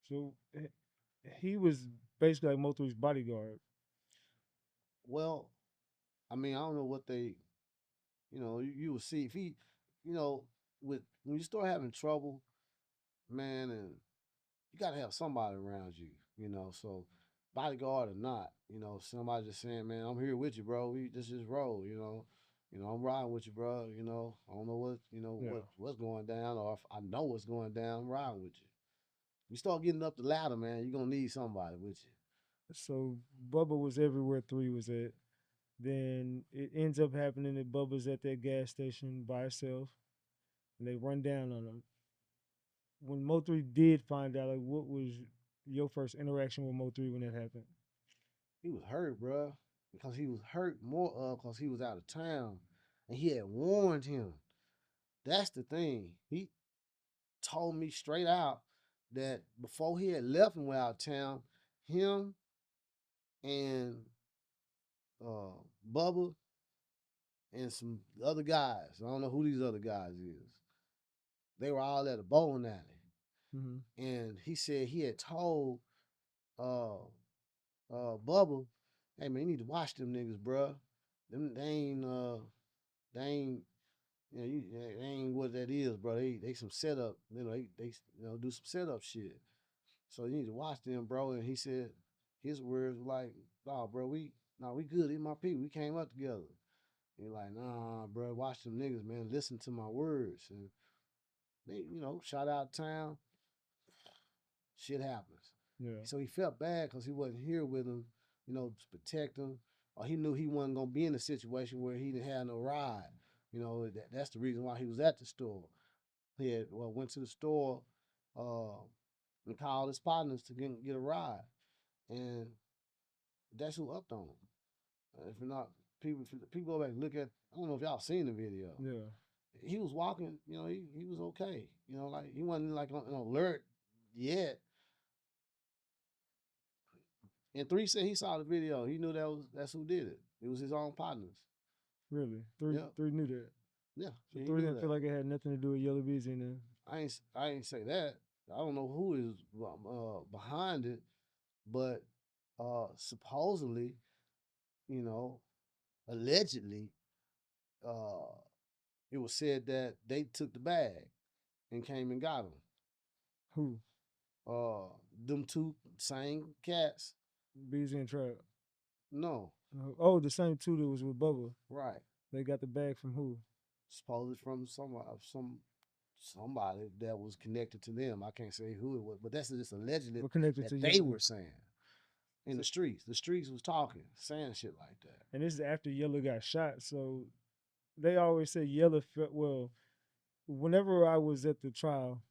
So he was basically like Mo3's bodyguard. Well, I mean, I don't know what they, you will see if he, you know, with when you start having trouble, man, and you got to have somebody around you, So bodyguard or not, somebody just saying, man, I'm here with you, bro. We just roll. I'm riding with you, bro. I don't know Yeah. what's going down, or if I know what's going down, I'm riding with you. You start getting up the ladder, man. You're gonna need somebody with you. So Bubba was everywhere 3 was at. Then it ends up happening that Bubba's at that gas station by himself, and they run down on him. When Mo3 did find out, like, what was your first interaction with Mo3 when that happened? He was hurt, bro, because he was hurt more because he was out of town, and he had warned him. That's the thing. He told me straight out that before he had left and went out of town, him and Bubba and some other guys, I don't know who these other guys is, they were all at a bowling alley. Mm-hmm. And he said he had told uh Bubba, hey man, you need to watch them niggas, bruh. Them they ain't they ain't what that is, bro. They some setup, they do some setup shit. So you need to watch them, bro. And he said his words were like, "Nah, bro, we good. It's my people. We came up together." He like, nah, bro, watch them niggas, man. Listen to my words. And they, shot out of town. Shit happens. Yeah. So he felt bad because he wasn't here with him, to protect him. Or he knew he wasn't gonna be in a situation where he didn't have no ride. That's the reason why he was at the store. He had went to the store uh, and called his partners to get a ride, and that's who upped on him. If not, people go back and look at. I don't know if y'all seen the video. Yeah. He was walking. He was okay. Like he wasn't like on an alert yet. And 3 said he saw the video. He knew that's who did it. It was his own partners. Really? Three Yeah. three knew that. Yeah. So he 3 knew didn't that. feel like it had nothing to do with Yellow Beezy and then. I ain't say that. I don't know who is behind it, but supposedly, you know, allegedly, uh, it was said that they took the bag and came and got him. Who? Them two same cats. Beezy and Trap. No. Oh, the same two that was with Bubba. Right. They got the bag from who? Supposedly from somebody that was connected to them. I can't say who it was, but that's just allegedly connected that to they were saying in the streets. The streets was talking, saying shit like that. And this is after Yellow got shot. So they always say Yellow felt well. Whenever I was at the trial,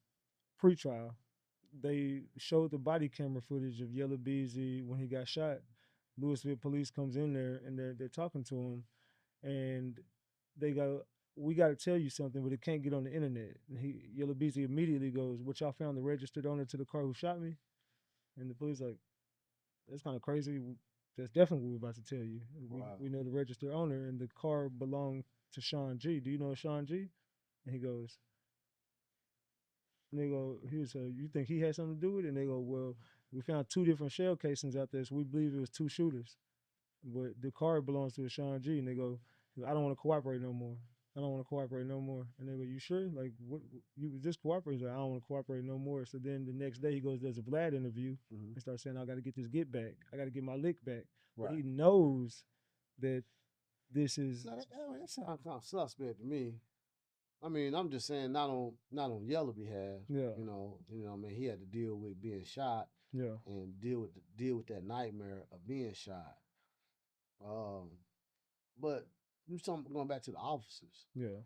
pre-trial, they showed the body camera footage of Yellow Beezy when he got shot. Louisville police comes in there and they're talking to him, and they go, "We got to tell you something, but it can't get on the internet." And Yellow Beezy immediately goes, "What, y'all found the registered owner to the car who shot me?" And the police like, "That's kind of crazy. That's definitely what we're about to tell you. Wow. We know the registered owner, and the car belonged to Sean G. Do you know Sean G?" And he goes, and they go, you think he had something to do with it? And they go, well, we found 2 different shell casings out there, so we believe it was 2 shooters. But the car belongs to Sean G. And they go, I don't want to cooperate no more. I don't want to cooperate no more. And they go, you sure? Like, what? You was just cooperating? Like, I don't want to cooperate no more. So then the next day he goes, does a Vlad interview and starts saying, I got to get this get back. I got to get my lick back. Right. But he knows that this is. No, that sounds kind of suspect to me. I mean, I'm just saying, not on Yellow behalf. Yeah. I mean, he had to deal with being shot. Yeah. And deal with that nightmare of being shot. But going back to the officers. Yeah.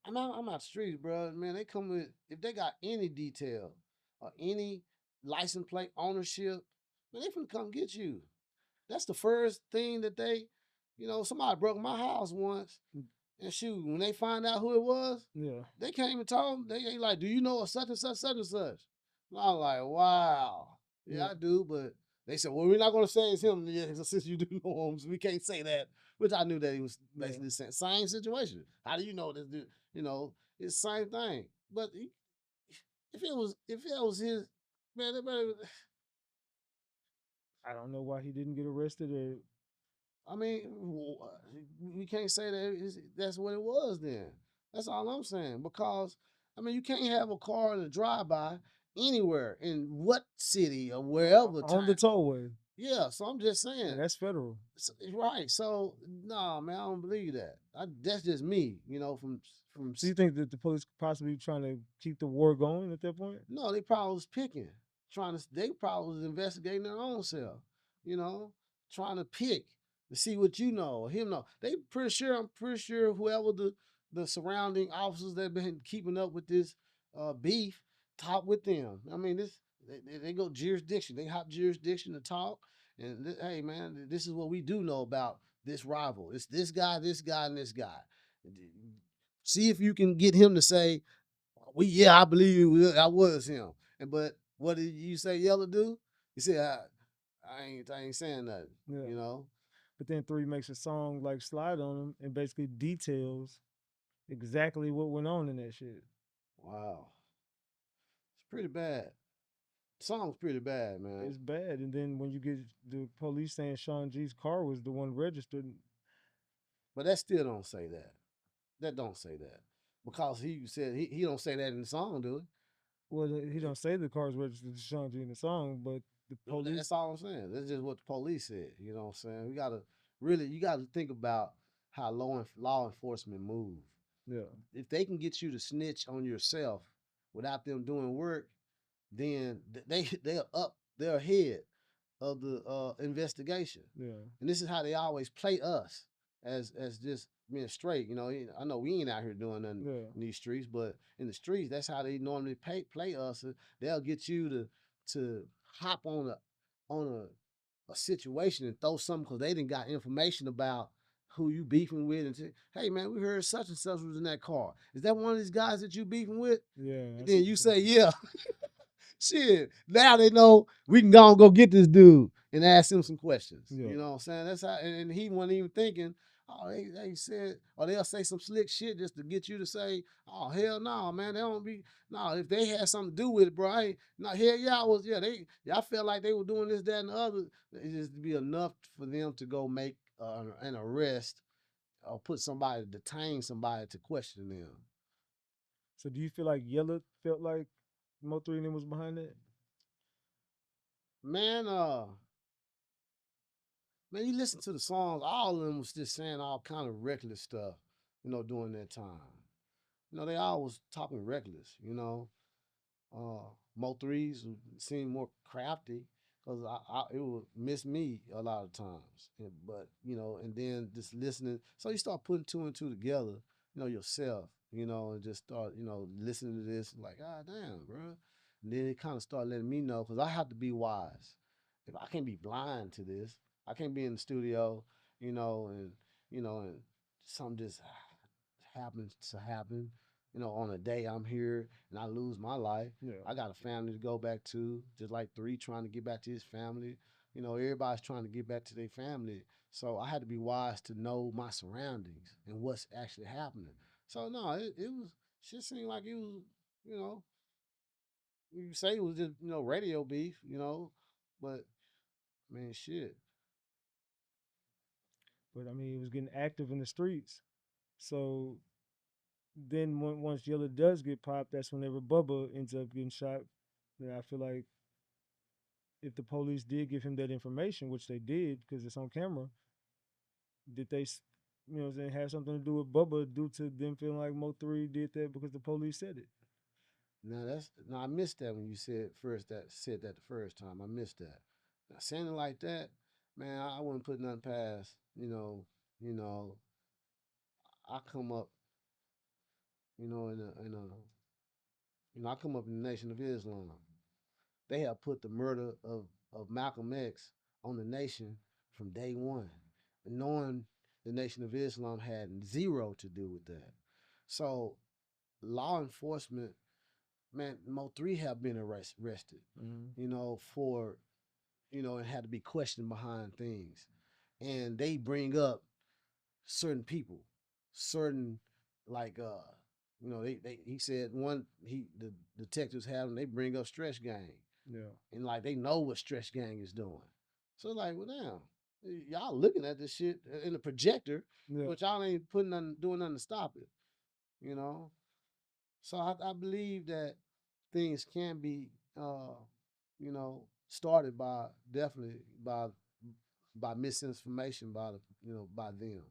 I'm out the streets, bro. Man, they come with, if they got any detail or any license plate ownership, man, they finna come get you. That's the first thing that they, somebody broke my house once. And shoot, when they find out who it was, they came and told them, they like, do you know a such and such, such and such? And I was like, wow. Yeah, I do, but they said, well, we're not going to say it's him. Yeah, since you do know him, so we can't say that. Which I knew that he was basically saying, same situation. How do you know this dude? It's the same thing. But if it was his, man, I don't know why he didn't get arrested. I mean, we can't say that's what it was then. That's all I'm saying. Because, I mean, you can't have a car in a drive-by anywhere in what city or wherever. On the tollway. Yeah, so I'm just saying. And that's federal. Right. So, no, man, I don't believe that. That's just me, from. So you think that the police possibly trying to keep the war going at that point? No, they probably was picking. They probably was investigating their own self, trying to pick to see what you know or him know. I'm pretty sure whoever the surrounding officers that been keeping up with this beef talk with them. I mean, they go jurisdiction. They hop jurisdiction to talk. And hey, man, this is what we do know about this rival. It's this guy, and this guy. See if you can get him to say, I believe I was him. But what did you say Yellow do? He said, I ain't saying nothing. Yeah. But then 3 makes a song like Slide on Him and basically details exactly what went on in that shit. Wow. It's pretty bad. The song's pretty bad, man. It's bad. And then when you get the police saying Sean G's car was the one registered. But that still don't say that. That don't say that. Because he said he don't say that in the song, do he? Well, he don't say the car's registered to Sean G in the song, but The police. That's all I'm saying. That's just what the police said. You know what I'm saying? We gotta really, you gotta think about how law enforcement move. Yeah. If they can get you to snitch on yourself without them doing work, then they're ahead of the investigation. Yeah. And this is how they always play us as just being straight. You know, I know we ain't out here doing nothing Yeah. in these streets, but in the streets, that's how they normally play us. They'll get you to hop on a situation and throw something because they didn't got information about who you beefing with and say, hey man, we heard such and such was in that car. Is that one of these guys that you beefing with? Yeah. And then you say, yeah. Shit. Now they know we can go get this dude and ask him some questions. Yeah. You know what I'm saying? That's how, and he wasn't even thinking, oh, they said, or they'll say some slick shit just to get you to say, oh, hell no, man, they don't be, no, if they had something to do with it, bro, I ain't, no, hell yeah, y'all felt like they were doing this, that, and the other. It just be enough for them to go make an arrest or detain somebody to question them. So do you feel like Yella felt like Mo3 and them was behind that? Man, man, you listen to the songs, all of them was just saying all kind of reckless stuff, during that time. They all was talking reckless, Mo3s seem more crafty because it would miss me a lot of times. But, and then just listening. So you start putting two and two together, yourself, and just start, listening to this like, ah, damn, bro. And then it kind of started letting me know because I have to be wise. If I can't be blind to this, I can't be in the studio, and something just happens to happen, on a day I'm here and I lose my life. Yeah. I got a family to go back to, just like 3 trying to get back to his family. Everybody's trying to get back to their family. So I had to be wise to know my surroundings and what's actually happening. So no, it was shit seemed like it was, you know, you say it was just, radio beef, but man, shit. But I mean, it was getting active in the streets. So then once Yella does get popped, that's whenever Bubba ends up getting shot. And I feel like if the police did give him that information, which they did because it's on camera, did they, what I'm saying, have something to do with Bubba due to them feeling like Mo3 did that because the police said it? Now I missed that when you said that the first time. I missed that. Now saying it like that, man, I wouldn't put nothing past, you know, I come up, you know, in a I come up in the Nation of Islam. They have put the murder of Malcolm X on the nation from day one, knowing the Nation of Islam had zero to do with that. So law enforcement, man, Mo3 have been arrested, Mm-hmm. for, and had to be questioned behind things. And they bring up certain people, certain like they he said the detectives have them, they bring up Stretch Gang. Yeah. And like they know what Stretch Gang is doing. So like, well damn, y'all looking at this shit in the projector, Yeah. but y'all ain't doing nothing to stop it, you know? So I believe that things can be started by definitely by misinformation by by them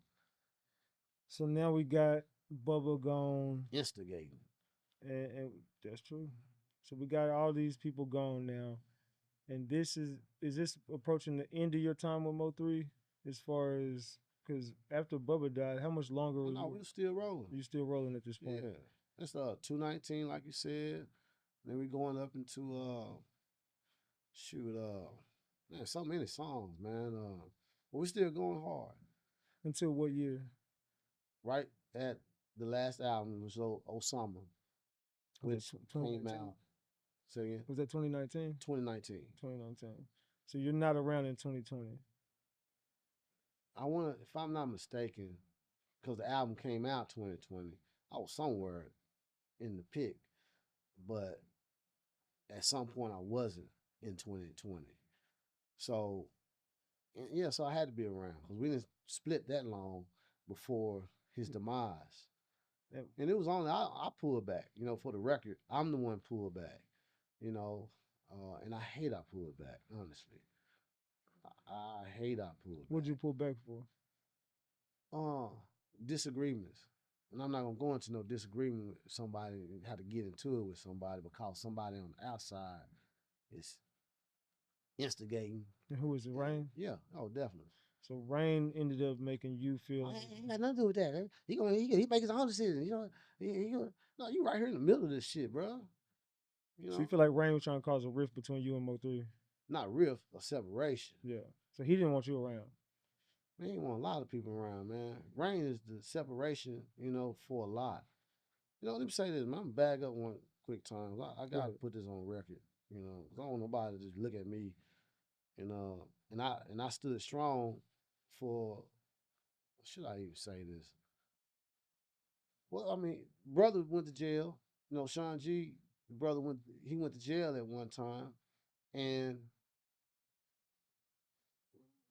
So now we got Bubba gone, instigating. and that's true. So we got all these people gone now, and is this approaching the end of your time with Mo3 as far as because after Bubba died, how much longer Oh no, we were still rolling. you still rolling at this point? Yeah. It's 219, like you said. Then we going up into shoot man, so many songs, man. But we still going hard. Until what year? Right at the last album was Osama, Was that which came 2019? out, say again, Was that 2019? 2019. 2019. So you're not around in 2020. I want to, if I'm not mistaken, because the album came out 2020, I was somewhere in the pick, but at some point I wasn't in 2020. So, yeah, so I had to be around because we didn't split that long before his demise. And it was only, I pulled back, for the record. I'm the one pulled back, you know. And I hate I pulled back. Honestly, I hate I pulled What'd back. you pull back for? Uh, Disagreements, and I'm not gonna go into no disagreement with somebody. And have to get into it with somebody because somebody on the outside is instigating. And who is it, Rain? Yeah, oh, definitely. So Rain ended up making you feel. Ain't got nothing to do with that. He make his own decision. You know, he gonna, no, you right here in the middle of this shit, bro. You So you know, feel like Rain was trying to cause a rift between you and Mo3? not rift or separation. Yeah. So he didn't want you around. Man, ain't want a lot of people around, man. Rain is the separation, for a lot. Let me say this, man. I'm back up one quick time. I Go gotta ahead. put this on record, 'cause I don't want nobody to just look at me and I stood strong for. Should I even say this? Well, I mean, brother went to jail. Sean G, brother went to jail at one time, and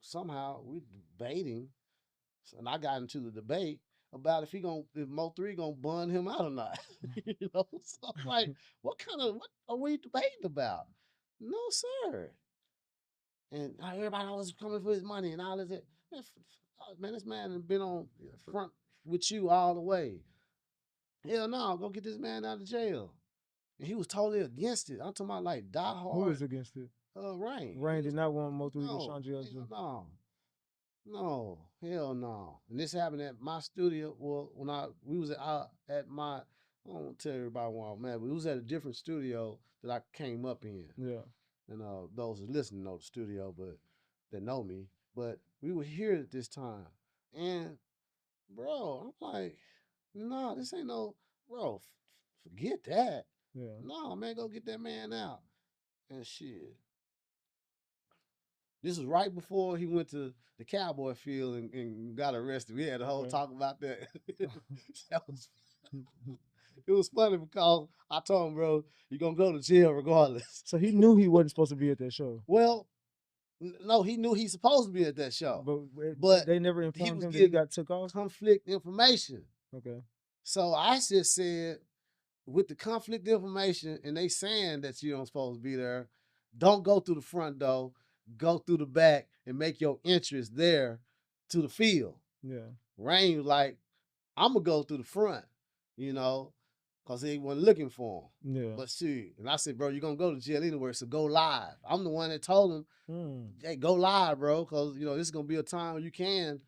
somehow we debating, and I got into the debate about if Mo3 gonna bun him out or not. So I'm like, what are we debating about? No, sir. And everybody always coming for his money and all this. Man, this man has been on front with you all the way. Hell no, go get this man out of jail. And he was totally against it. I'm talking about like die Who hard. was against it? Rain. Rain did not want Mo3 to go No, Sean Jail hell too. no. No, hell no. And this happened at my studio. Well, when we was at my, I don't want to tell everybody where I'm at, but we was at a different studio that I came up in. Yeah. And those who listen know the studio, but that know me. But we were here at this time. And bro, I'm like, no, this ain't no, bro, forget that. Yeah. No, man, go get that man out. And shit. This was right before he went to the cowboy field and got arrested. We had a whole Okay. talk about that. That was, it was funny because I told him, bro, you're going to go to jail regardless. So he knew he wasn't supposed to be at that show. Well, no, he knew he's supposed to be at that show. But they never he informed was him that he getting got took off? conflict information. Okay. So I just said, with the conflict information and they saying that you don't supposed to be there, don't go through the front door, go through the back and make your entrance there to the field. Yeah. Rain was like, I'm gonna go through the front, because he wasn't looking for him. Yeah. But see, and I said, bro, you're gonna go to jail anywhere, so go live. I'm the one that told him, hey, go live, bro, because this is gonna be a time where you can,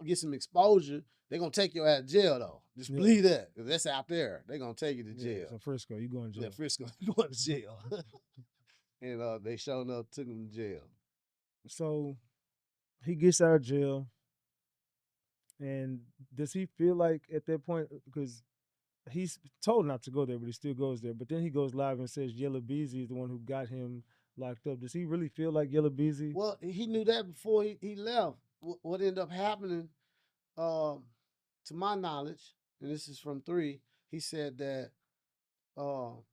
get some exposure. They're gonna take you out of jail though. Just believe that. Because that's out there. They're gonna take you to jail. So Frisco, you going to jail. Yeah, Frisco, you going to jail. And they showing up, took him to jail. So he gets out of jail. And does he feel like at that point, because he's told not to go there, but he still goes there. But then he goes live and says Yellow Beezy is the one who got him locked up. Does he really feel like Yellow Beezy? Well, he knew that before he left. What ended up happening, to my knowledge, and this is from 3, he said that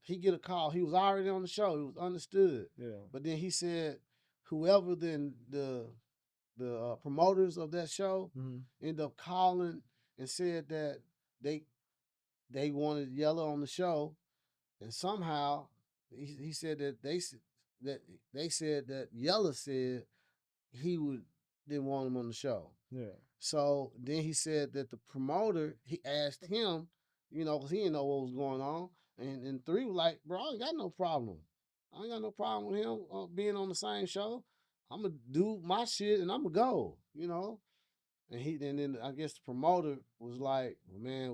he get a call. He was already on the show. He was understood. Yeah. But then he said whoever the promoters of that show ended up calling and said that they wanted Yellow on the show, and somehow he said that they said that Yellow said he didn't want him on the show. Yeah. So then he said that the promoter, he asked him, because he didn't know what was going on, and 3 was like, bro, I ain't got no problem. I ain't got no problem with him being on the same show. I'm gonna do my shit and I'm gonna go, And then I guess the promoter was like, well, man,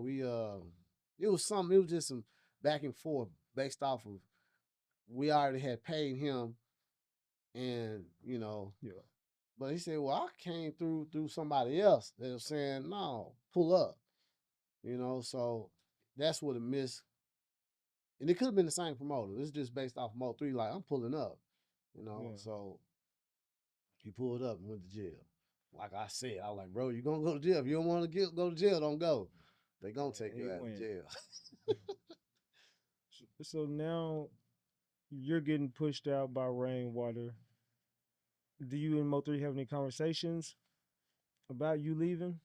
it was just some back and forth based off of we already had paid him, and Yeah. But he said, well, I came through somebody else that was saying, no, pull up, So that's what it missed. And it could have been the same promoter. It's just based off MO3, like, I'm pulling up, Yeah. So he pulled up and went to jail. Like I said, I was like, bro, you're going to go to jail. If you don't want to go to jail, don't go. They going to take you out of jail. So now you're getting pushed out by Rainwater. Do you and Mo3 have any conversations about you leaving?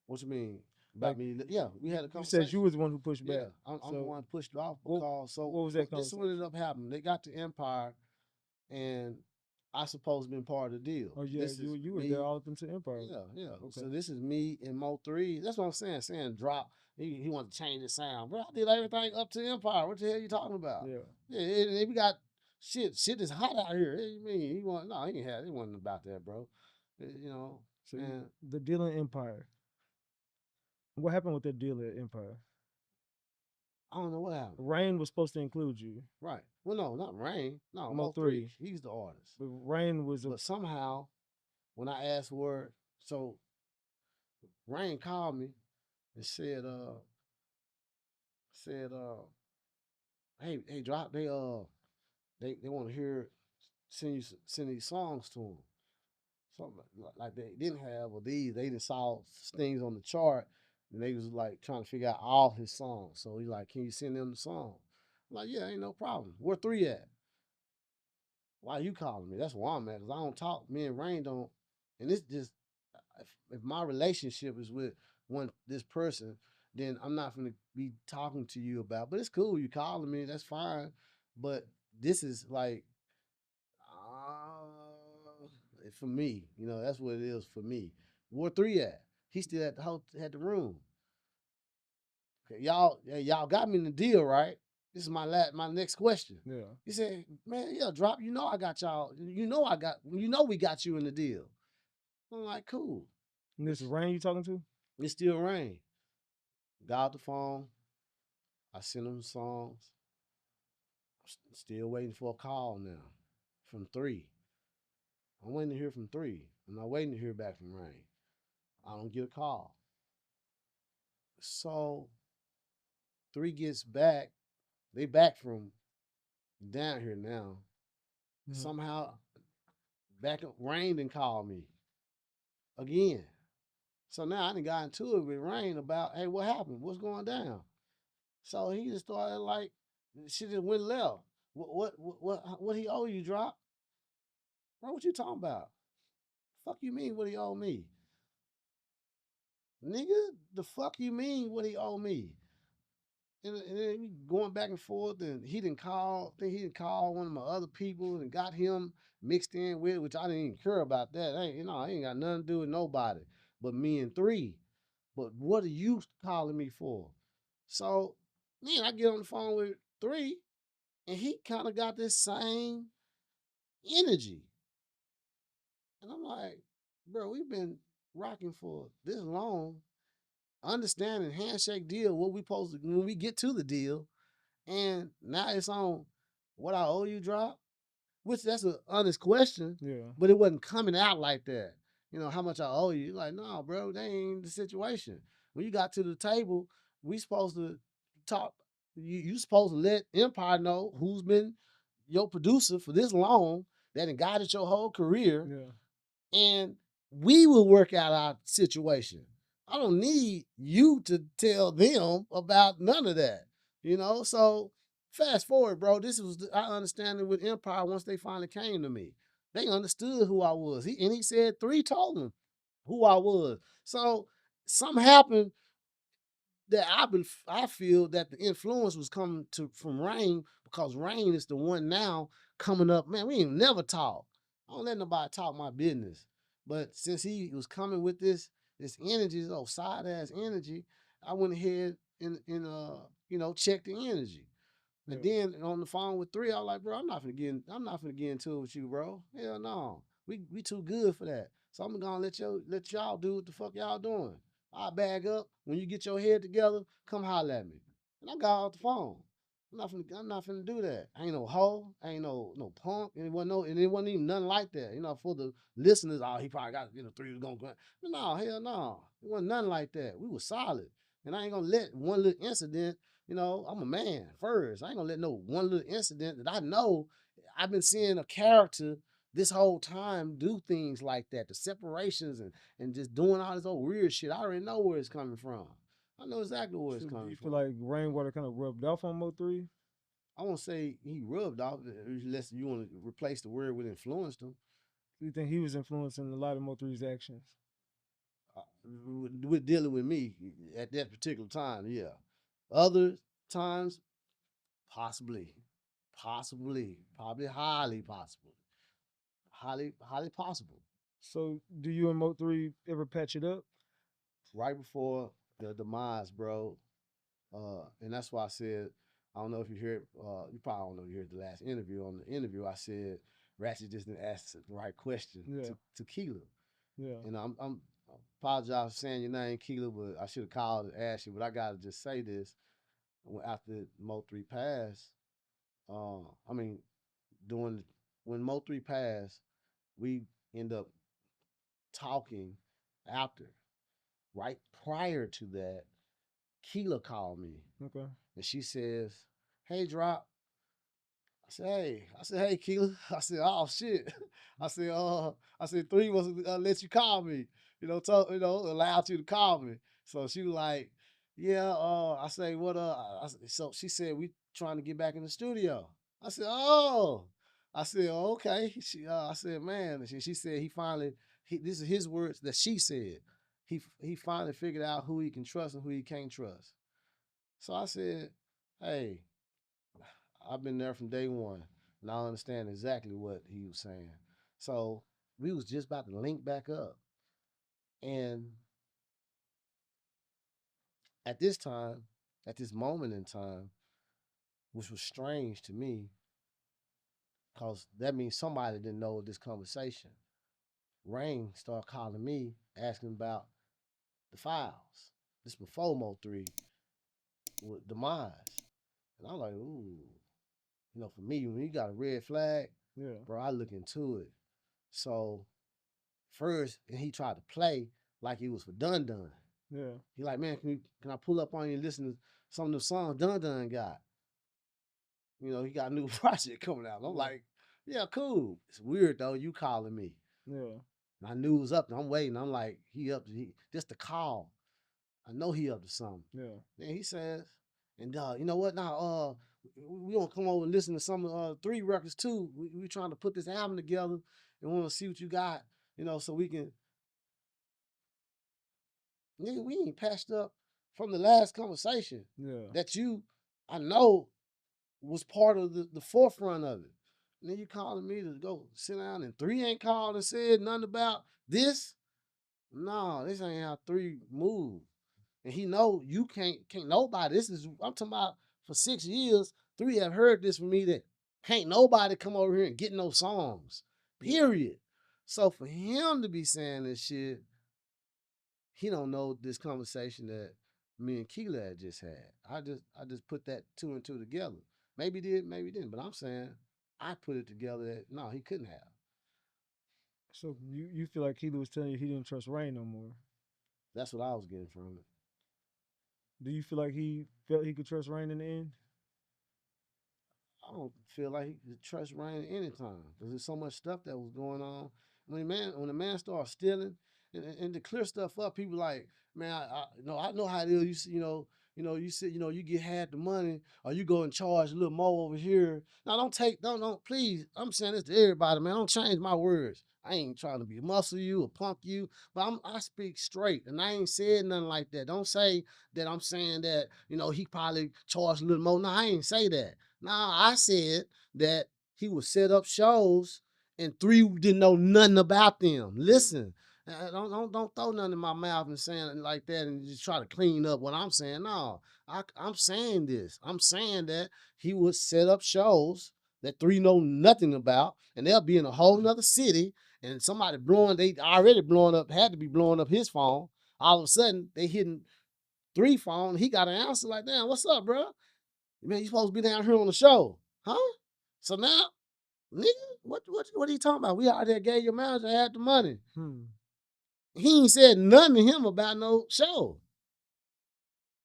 What you mean? Like Yeah, we had a you said you conversation. was the one who pushed back. Yeah, I'm the So one pushed off what because what was that this is what conversation? ended up happening. They got to Empire, and I supposed to been part of the deal. Oh yeah, This is you were there me. all up into Empire. Yeah, yeah. Okay. So this is me and MO3. That's what I'm saying. Saying drop. He wants to change the sound, bro. I did everything up to Empire. What the hell you talking about? Yeah. Yeah, we got shit. Shit is hot out here. What do you mean? He want no. He ain't had. It wasn't about that, bro. You know. So And the deal in Empire. What happened with that deal at Empire? I don't know what happened. Rain was supposed to include you. Right. Well, no, not Rain. No, Mo Mo3. three. He's the artist. But Rain was a But somehow, when I asked word, so Rain called me and said, hey, drop. They want to hear send these songs to them. Something like they didn't have, or they just saw things on the chart, and they was like trying to figure out all his songs. So he's like, can you send them the song? I'm like, yeah, ain't no problem. Where 3 at? Why you calling me? That's where I'm at, because I don't talk. Me and Rain don't. And it's just, if my relationship is with this person, then I'm not going to be talking to you about. But it's cool. You calling me. That's fine. But this is like, for me, that's what it is for me. Where 3 at? He still at the room. Okay, y'all got me in the deal, right? This is my next question. yeah. He said, "Man, yeah, drop. I got y'all. We got you in the deal." I'm like, "Cool." And this Rain you talking to? It still rain. Got off the phone. I sent him songs. Still waiting for a call now from 3. I'm waiting to hear from 3. I'm not waiting to hear back from Rain. I don't get a call. So 3 gets back. They back from down here now. Mhm. Somehow back up, Rain and called me again. So now I done got into it with Rain about, hey, what happened? What's going down? So he just started like, shit just went left. What he owe you, drop? Bro, what you talking about? Fuck you mean what he owe me? Nigga, the fuck you mean what he owe me? And then we going back and forth, and he didn't call. I think he didn't call one of my other people and got him mixed in with, which I didn't even care about that. I ain't got nothing to do with nobody but me and 3. But what are you calling me for? So, man, I get on the phone with 3, and he kind of got this same energy. And I'm like, bro, we've been rocking for this long, understanding handshake deal, what we supposed to when we get to the deal, and now it's on what I owe you drop, which that's an honest question, Yeah. but it wasn't coming out like that. How much I owe you? Like, no, bro, that ain't the situation. When you got to the table, we supposed to talk. You supposed to let Empire know who's been your producer for this long, that and guided your whole career, Yeah. and we will work out our situation. I don't need you to tell them about none of that, So fast forward, bro. This was I understand it with Empire once they finally came to me. They understood who I was. He said 3 told them who I was. So something happened that I feel that the influence was coming from Rain, because Rain is the one now coming up. Man, we ain't never talk. I don't let nobody talk my business. But since he was coming with this energy, this old side ass energy, I went ahead and checked the energy. And Yeah. then on the phone with 3, I was like, bro, I'm not gonna get into it with you, bro. Hell no. We too good for that. So I'm gonna let y'all do what the fuck y'all doing. I'll bag up. When you get your head together, come holler at me. And I got off the phone. I'm not finna do that. I ain't no hoe. I ain't no punk. And it wasn't even nothing like that. For the listeners, he probably got 3 was gonna go. But no, hell no. It wasn't nothing like that. We was solid. And I ain't gonna let one little incident, I'm a man first. I ain't gonna let no one little incident that I know. I've been seeing a character this whole time do things like that. The separations and just doing all this old weird shit. I already know where it's coming from. I know exactly where it's So do coming you feel from. like Rainwater kind of rubbed off on Mo3? I won't say he rubbed off, unless you want to replace the word with influenced him. Do you think he was influencing a lot of Mo3's actions? with dealing with me at that particular time. Yeah, other times possibly, probably highly possible, highly possible. So do you and Mo3 ever patch it up? Right before the demise, bro. And that's why I said, I don't know if you heard, you probably don't know you heard the last interview. On the interview, I said Ratchet just didn't ask the right question Yeah, to Kila. yeah. And I'm I apologize for saying your name, Kila, but I should have called and asked you. But I gotta just say this: after Mo3 passed, I mean, doing when Mo3 passed, we end up talking after. Right prior to that, Kila called me Okay. and she says, "Hey, Drop." I said, hey, Keela. I said, oh shit. I said, three was let you call me. Allowed you to call me. So she was like, yeah. I say, what? So she said, we trying to get back in the studio. I said, oh. I said, oh, okay. I said, man. She said he finally. This is his words that she said. He finally figured out who he can trust and who he can't trust. So I said, hey, I've been there from day one, and I understand exactly what he was saying. So we was just about to link back up, and at this time, at this moment in time, which was strange to me, cause that means somebody didn't know this conversation. Rain started calling me, asking about the files. This before Mo3 with demise, and I'm like, ooh, for me, when you got a red flag, Yeah, bro, I look into it. So first, and he tried to play like it was for Dun Dun. yeah, He like, man, can I pull up on you and listen to some of the songs Dun Dun got? He got a new project coming out. And I'm yeah, like, yeah, cool. It's weird though. You calling me? yeah, And I knew it was up. And I'm waiting. I'm like, he up to just the call. I know he up to something. yeah. Then he says, and you know what? Now, we gonna come over and listen to some three records too. We trying to put this album together and want to see what you got. So we can. Nigga, we ain't patched up from the last conversation Yeah. that I know, was part of the forefront of it. And then you calling me to go sit down and three ain't called and said nothing about this? No, this ain't how three move. And he know you can't nobody. I'm talking about for 6 years, three have heard this from me that can't nobody come over here and get no songs. Period. So for him to be saying this shit, he don't know this conversation that me and Keela had just had. I just put that two and two together. Maybe he did, maybe he didn't. But I'm saying I put it together that no, he couldn't have. So you feel like Keely was telling you he didn't trust Rain no more? That's what I was getting from it. Do you feel like he felt he could trust Rain in the end? I don't feel like he could trust Rain anytime because there's so much stuff that was going on. When the man starts stealing and to clear stuff up, people like, man, I know how it is. You said, you get half the money or you go and charge a little more over here. Now don't please. I'm saying this to everybody, man. Don't change my words. I ain't trying to be muscle you or punk you, but I speak straight and I ain't said nothing like that. Don't say that I'm saying that, he probably charged a little more. No, I ain't say that. Now I said that he would set up shows and three didn't know nothing about them. Listen, don't throw nothing in my mouth and saying it like that and just try to clean up what I'm saying. No, I'm saying this. I'm saying that he would set up shows that three know nothing about, and they'll be in a whole nother city, and they already blowing up, had to be blowing up his phone. All of a sudden, they hitting three phone. He got an answer like, damn, what's up, bro? Man, you supposed to be down here on the show, huh? So now, nigga, what are you talking about? We out there gave your manager had the money. He ain't said nothing to him about no show.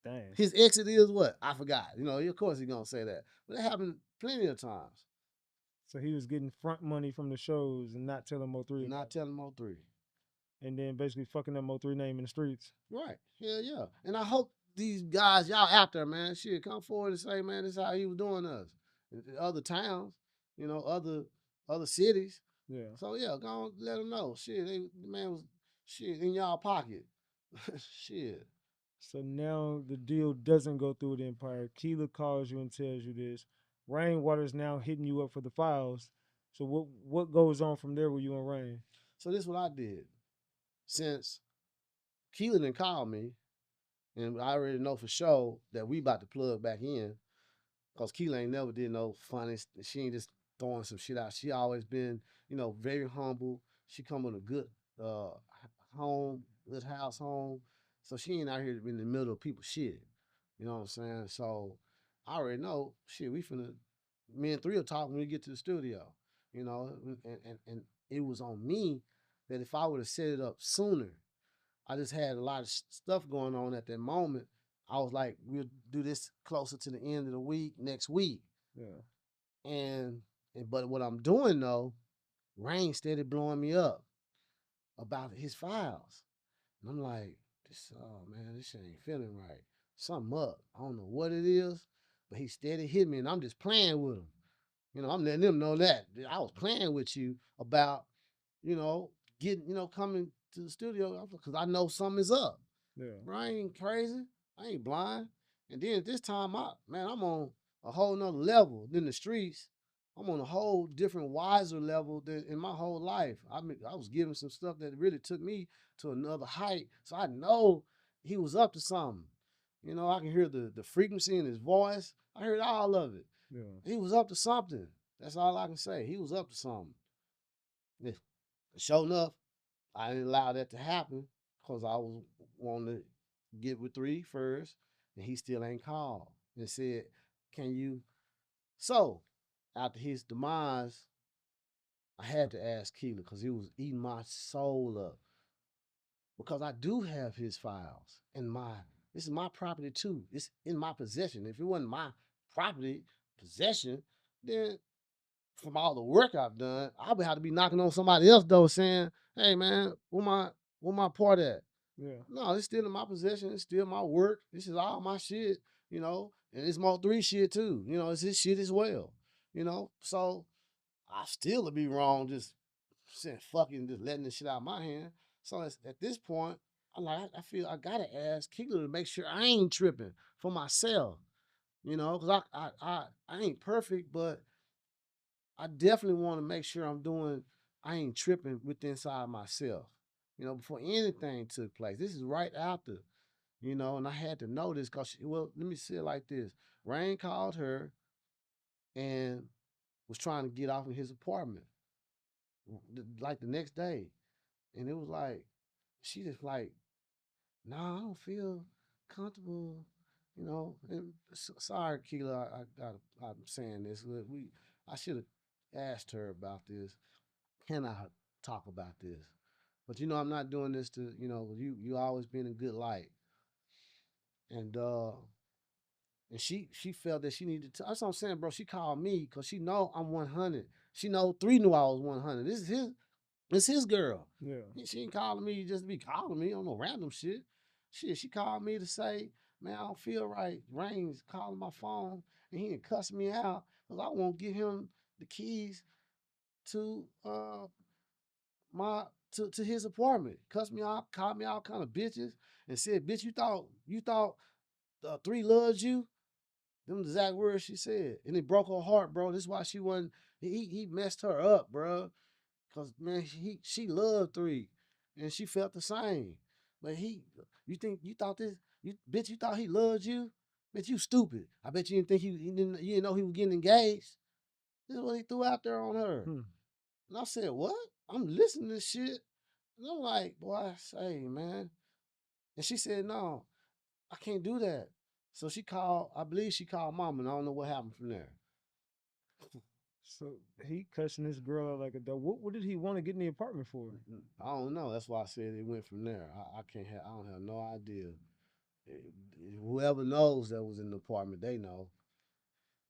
Dang. His exit is what? I forgot. Of course he's gonna say that. But it happened plenty of times. So he was getting front money from the shows and not telling Mo3 about Not telling Mo3. and then basically fucking up Mo3 name in the streets. Right. Hell yeah. And I hope these guys, y'all out there, man, shit, come forward and say, man, this is how he was doing us. In other towns, other cities. Yeah. So yeah, go on, let them know. Shit, the man was shit in y'all pocket. Shit. So now the deal doesn't go through the Empire. Keela calls you and tells you this. Rainwater's now hitting you up for the files. So what goes on from there with you and Rain? So this is what I did. Since Keelan didn't call me, and I already know for sure that we about to plug back in, because Keela ain't never did no funny. She ain't just throwing some shit out. She always been, very humble. She come with a good uh home, good house home. So she ain't out here in the middle of people's shit. You know what I'm saying? So I already know, shit, we finna, me and three will talk when we get to the studio. And it was on me that if I would have set it up sooner, I just had a lot of stuff going on at that moment. I was like, we'll do this closer to the end of the week, next week. Yeah. And, but what I'm doing though, Rain steady blowing me up about his files. And I'm like, this, oh man, this shit ain't feeling right. Something up. I don't know what it is, but he steady hitting me and I'm just playing with him. I'm letting them know that I was playing with you about, you know, getting, coming to the studio because I know something is up. Yeah. Bro, I ain't crazy. I ain't blind. And then at this time, I'm on a whole nother level than the streets. I'm on a whole different, wiser level than in my whole life. I was giving some stuff that really took me to another height. So I know he was up to something. I can hear the frequency in his voice. I heard all of it. Yeah. He was up to something. That's all I can say. He was up to something. Yeah. Sure enough, I didn't allow that to happen because I was wanting to get with three first, and he still ain't called and said, "Can you?" So after his demise, I had to ask Keeler because he was eating my soul up. Because I do have his files and this is my property too. It's in my possession. If it wasn't my property possession, then from all the work I've done, I would have to be knocking on somebody else door saying, "Hey man, where my part at?" Yeah. No, it's still in my possession. It's still my work. This is all my shit, and it's MO3 shit too. It's his shit as well. So I still would be wrong just saying fucking just letting this shit out of my hand. So at this point, I feel I gotta ask Keeler to make sure I ain't tripping for myself. Because I ain't perfect, but I definitely want to make sure I ain't tripping within inside myself. Before anything took place. This is right after, and I had to know this because, well, let me say it like this. Rain called her and was trying to get off in his apartment like the next day. And it was like, she just like, nah, I don't feel comfortable, And sorry, Keela, I'm saying this. I should have asked her about this. Can I talk about this? But I'm not doing this to, you always been a good light. And she felt that she needed to. That's what I'm saying, bro. She called me because she know I'm 100. She know three knew I was 100. This is his girl. Yeah. She ain't calling me just to be calling me on no random shit. Shit, she called me to say, man, I don't feel right. Rain's calling my phone and he done cuss me out because I won't give him the keys to my to his apartment. Cussed me out, called me all kind of bitches, and said, "Bitch, you thought three loves you." Them the exact words she said, and it broke her heart, bro. This is why she wasn't. He messed her up, bro. Cause man, she loved three, and she felt the same. But you thought this, you thought he loved you. Bitch, you stupid. I bet you didn't think you didn't know he was getting engaged. This is what he threw out there on her. Hmm. And I said, what? I'm listening to this shit. And I'm like, boy, I say, man. And she said, no, I can't do that. So I believe she called mom, and I don't know what happened from there. So he cussing this girl out like a dog. What did he want to get in the apartment for? I don't know. That's why I said it went from there. I don't have no idea. Whoever knows that was in the apartment, they know.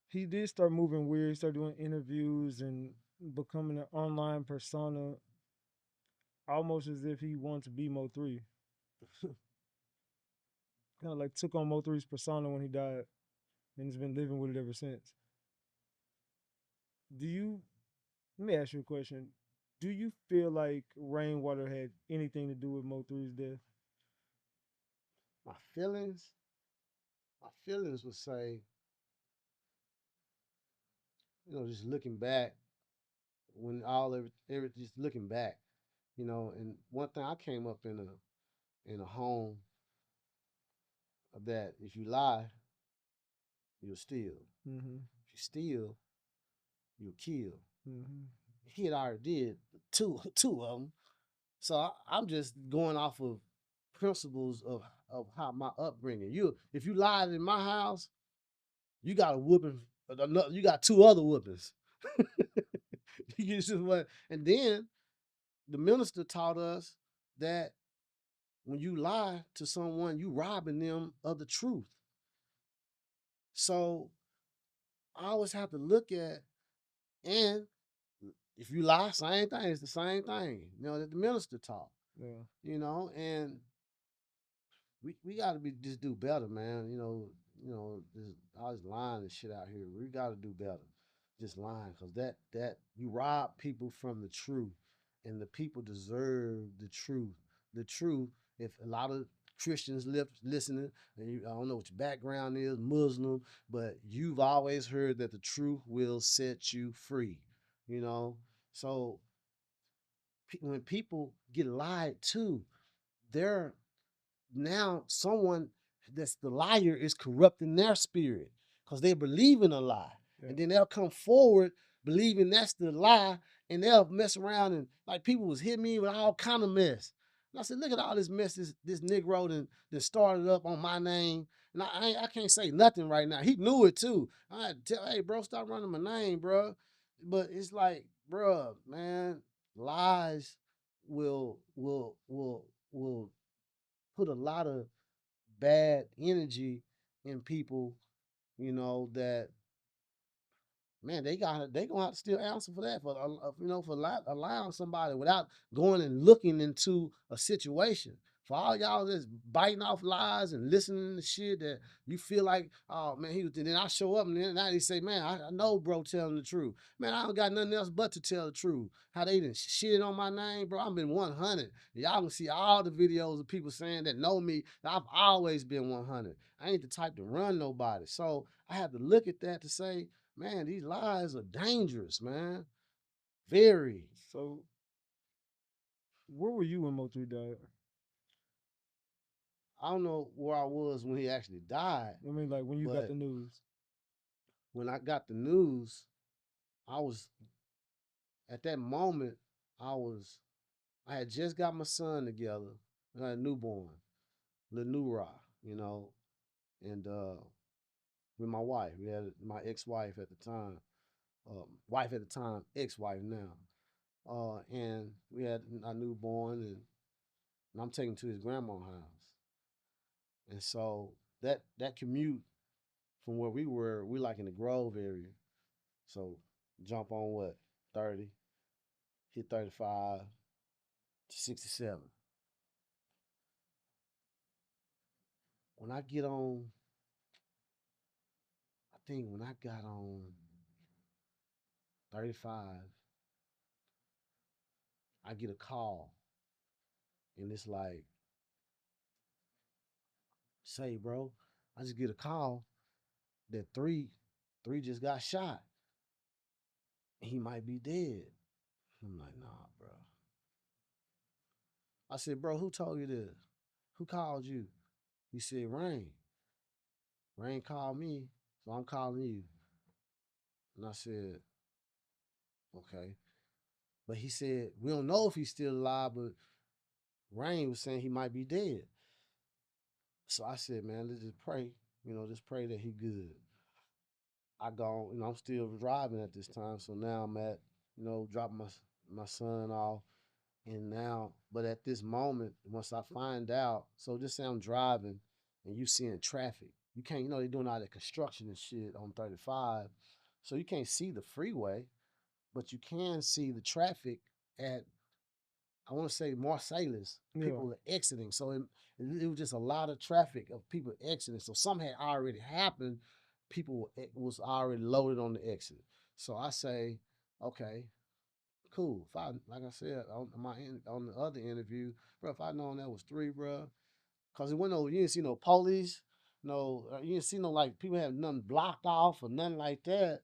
He did start moving weird. He started doing interviews and becoming an online persona, almost as if he wanted to be Mo3. Kind of like took on Mo3's persona when he died, and has been living with it ever since. Do you? Let me ask you a question. Do you feel like Rainwater had anything to do with Mo3's death? My feelings, my feelings would say, just looking back when just looking back, and one thing I came up in a home that if you lie, you'll steal. Mm-hmm. If you steal, you'll kill. Mm-hmm. He had already did two of them. So I'm just going off of principles of how my upbringing. If you lied in my house, you got a whooping. You got two other whoopings. You just what, and then the minister taught us that when you lie to someone, you robbing them of the truth. So I always have to look at, and if you lie, same thing. It's the same thing, that the minister taught. Yeah. And we got to be just do better, man. This all this lying and shit out here. We got to do better. Just lying, cause that you rob people from the truth, and the people deserve the truth. The truth. If a lot of Christians listening, and I don't know what your background is, Muslim, but you've always heard that the truth will set you free. You know, so when people get lied to, they're now someone that's the liar is corrupting their spirit because they believe in a lie. Yeah. And then they'll come forward believing that's the lie, and they'll mess around, and like people was hitting me with all kind of mess. And I said, look at all this mess this Negro that started up on my name. And I can't say nothing right now. He knew it too. I had to tell, hey, bro, stop running my name, bro. But it's like, bro, man, lies will put a lot of bad energy in people, that man, they gonna have to still answer for that, for for allowing somebody without going and looking into a situation. For all y'all that's biting off lies and listening to shit that you feel like, oh man, he was. And then I show up and then now they say, man, I know bro telling the truth. Man, I don't got nothing else but to tell the truth. How they done shit on my name, bro. I've been 100. Y'all can see all the videos of people saying that know me. That I've always been 100. I ain't the type to run nobody. So I have to look at that to say, man, these lies are dangerous, man. Very. So, where were you when Mo3 died? I don't know where I was when he actually died, I mean, like when you got but the news. when I got the news, I was at that moment, I was I had just got my son together. I had a newborn, little new and with my wife. We had my ex-wife at the time, wife at the time, ex-wife now. And we had a newborn, and I'm taking him to his grandma's house. And so that commute from where we like in the Grove area. So jump on what, 30, hit 35 to 67. When I get on, I think when I got on 35, I get a call, and it's like, say, bro, I just get a call that three just got shot. He might be dead. I'm like, nah, bro. I said, bro, who told you this? Who called you? He said, Rain. Rain called me, so I'm calling you. And I said, okay. But he said, we don't know if he's still alive, but Rain was saying he might be dead. So I said, man, let's just pray, just pray that he good. I gone, I'm still driving at this time. So now I'm at, dropping my son off. And now, but at this moment, once I find out, so just say I'm driving and you seeing traffic. You can't, they doing all that construction and shit on 35. So you can't see the freeway, but you can see the traffic at, I want to say, Marsalis. Yeah. People are exiting. So it was just a lot of traffic of people exiting. So something had already happened. People was already loaded on the exit. So I say, okay, cool. If I, like I said on the other interview, bro, if I known that was three, bro, Cause it wasn't no, you didn't see no police, no, you didn't see no like people have nothing blocked off or nothing like that.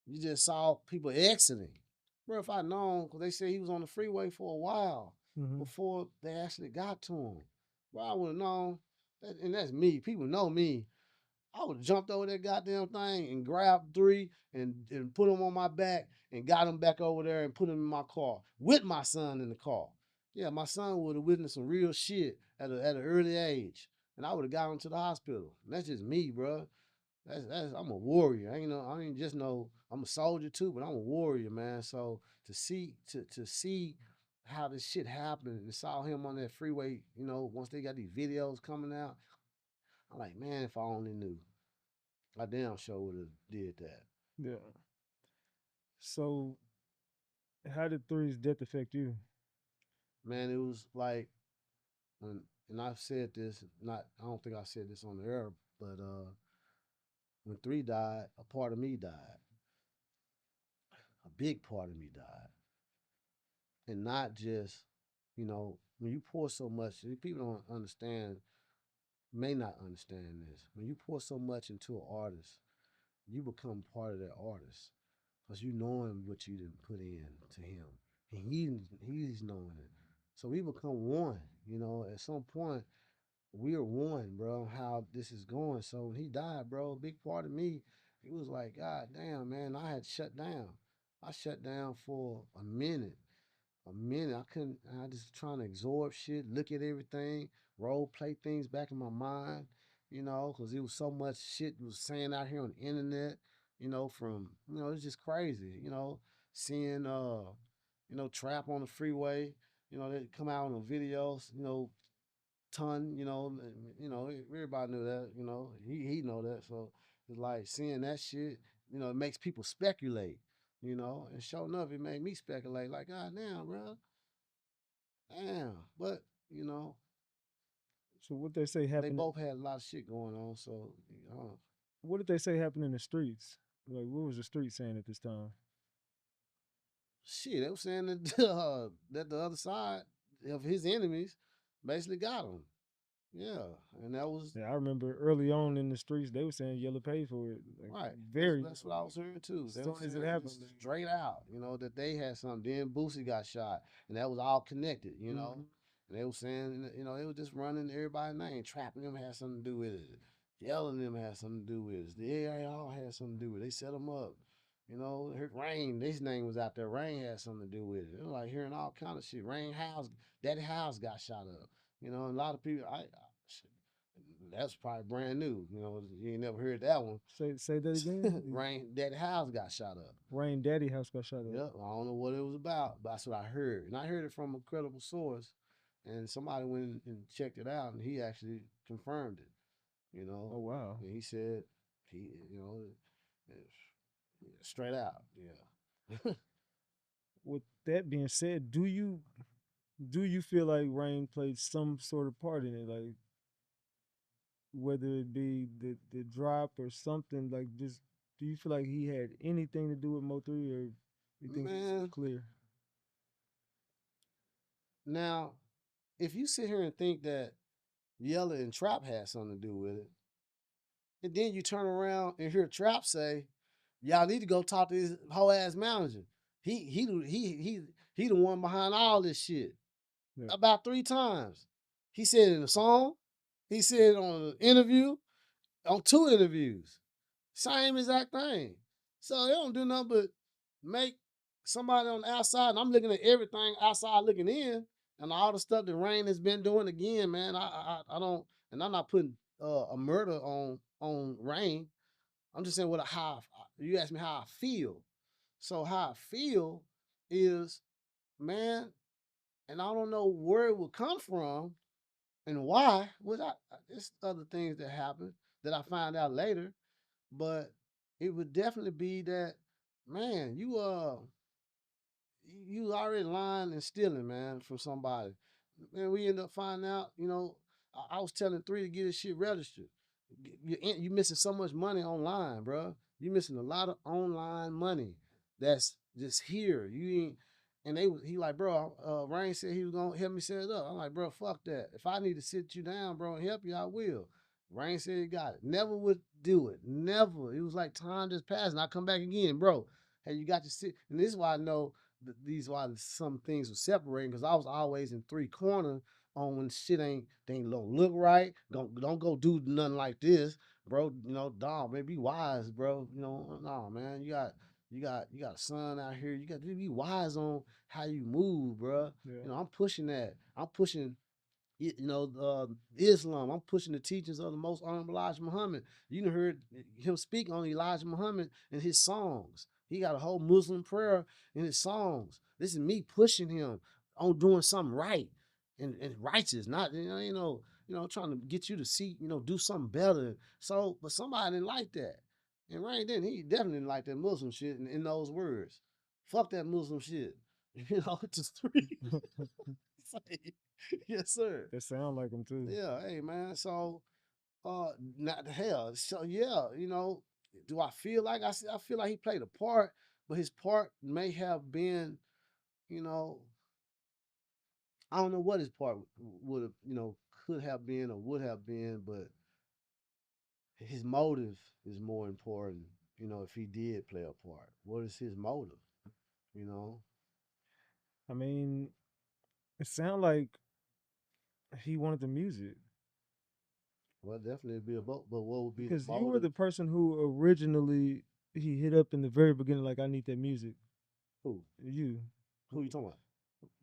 You just saw people exiting. Bro, if I known, cause they said he was on the freeway for a while Mm-hmm. before they actually got to him. Bro, I would have known, and that's me. People know me. I would have jumped over that goddamn thing and grabbed three and put them on my back and got them back over there and put them in my car with my son in the car. Yeah, my son would have witnessed some real shit at an early age, and I would have got him to the hospital. And that's just me, bro. That's I'm a warrior. I ain't just no I'm a soldier too, but I'm a warrior, man. So to see how this shit happened and saw him on that freeway, once they got these videos coming out, I'm like, man, if I only knew. I damn sure would have did that. Yeah. So, how did Three's death affect you? Man, it was like when, and I've said this, not I don't think I said this on the air, but when three died, a part of me died. A big part of me died. And not just, when you pour so much, people don't understand, may not understand this. When you pour so much into an artist, you become part of that artist. Because you knowing what you didn't put in to him. And he's knowing it. So we become one, at some point we are one, bro, how this is going. So when he died, bro, a big part of me, it was like, God damn, man, I had shut down. I shut down for a minute. A minute. I couldn't, I just trying to absorb shit, look at everything, role play things back in my mind, because it was so much shit was saying out here on the internet, from, it's just crazy, seeing, Trap on the freeway, they come out on the videos, ton, everybody knew that, he know that. So it's like seeing that shit, it makes people speculate, and sure enough, it made me speculate, like, God damn, bro, damn. But, So, what they say they happened? both had a lot of shit going on, so What did they say happened in the streets? Like, what was the street saying at this time? shit, they were saying that that the other side of his enemies basically got him. Yeah, and that was Yeah, I remember early on in the streets they were saying Yellow paid for it. Like right. very That's what I was hearing too. as They were soon as it saying happened. just straight out, that they had something. Then Boosie got shot, and that was all connected, Mm-hmm. And they were saying, they were just running everybody's name, trapping them had something to do with it, yelling them had something to do with it. The AI all had something to do with it. They set them up. Rain, his name was out there. Rain had something to do with it. It was like hearing all kind of shit. Rain House, Daddy House got shot up. And a lot of people, that's probably brand new. You ain't never heard that one. Say that again. Rain Daddy House got shot up. Rain Daddy house got shot up. Yep, I don't know what it was about, but that's what I heard, and I heard it from a credible source, and somebody went and checked it out, and he actually confirmed it. Oh wow. And he said he, straight out, yeah. With that being said, do you feel like Rain played some sort of part in it? Like whether it be the drop or something like just do you feel like he had anything to do with Mo3 or you think it's Man, clear? now if you sit here and think that Yella and Trap had something to do with it, and then you turn around and hear Trap say, "Y'all need to go talk to his whole ass manager. He the one behind all this shit." Yeah. About 3 times, he said it in a song. He said it on an interview, on 2 interviews. Same exact thing. So they don't do nothing but make somebody on the outside, and I'm looking at everything outside looking in, and all the stuff that Rain has been doing again, man. I don't, and I'm not putting a murder on Rain. I'm just saying how you asked me how I feel. So how I feel is, man, and I don't know where it will come from and why. Which it's other things that happen that I find out later, but it would definitely be that, man, you already lying and stealing, man, from somebody. Man, we end up finding out, I was telling three to get his shit registered. You missing so much money online, bro. You missing a lot of online money that's just here. You ain't, And he like, bro, Rain said he was gonna help me set it up. I'm like, bro, fuck that. If I need to sit you down, bro, and help you, I will. Rain said he got it. Never would do it. Never. It was like time just passed, and I come back again, bro. Hey, you got to sit. And this is why I know these why some things were separating because I was always in three corners on when shit they ain't don't look right. Don't go do nothing like this, bro. You know, dog, man, be wise, bro. You know, no, man, you got a son out here. You got to be wise on how you move, bro. Yeah. You know, I'm pushing that. I'm pushing Islam. I'm pushing the teachings of the most honorable Elijah Muhammad. You done heard him speak on Elijah Muhammad in his songs. He got a whole Muslim prayer in his songs. This is me pushing him on doing something right and righteous, not trying to get you to see, do something better. So, but somebody didn't like that. And Rain didn't. He definitely didn't like that Muslim shit in those words. Fuck that Muslim shit. Just three. Yes, sir. That sound like him too. Yeah, hey man. So not the hell. So yeah, do I feel like I feel like he played a part, but his part may have been, you know, I don't know what his part would have, could have been or would have been, but his motive is more important, if he did play a part. What is his motive? You know? I mean, it sound like he wanted the music Well, definitely it'd be a boat, but what would be his because you were motive? the person who originally he hit up in the very beginning, like I need that music. Who? You, Who you talking about?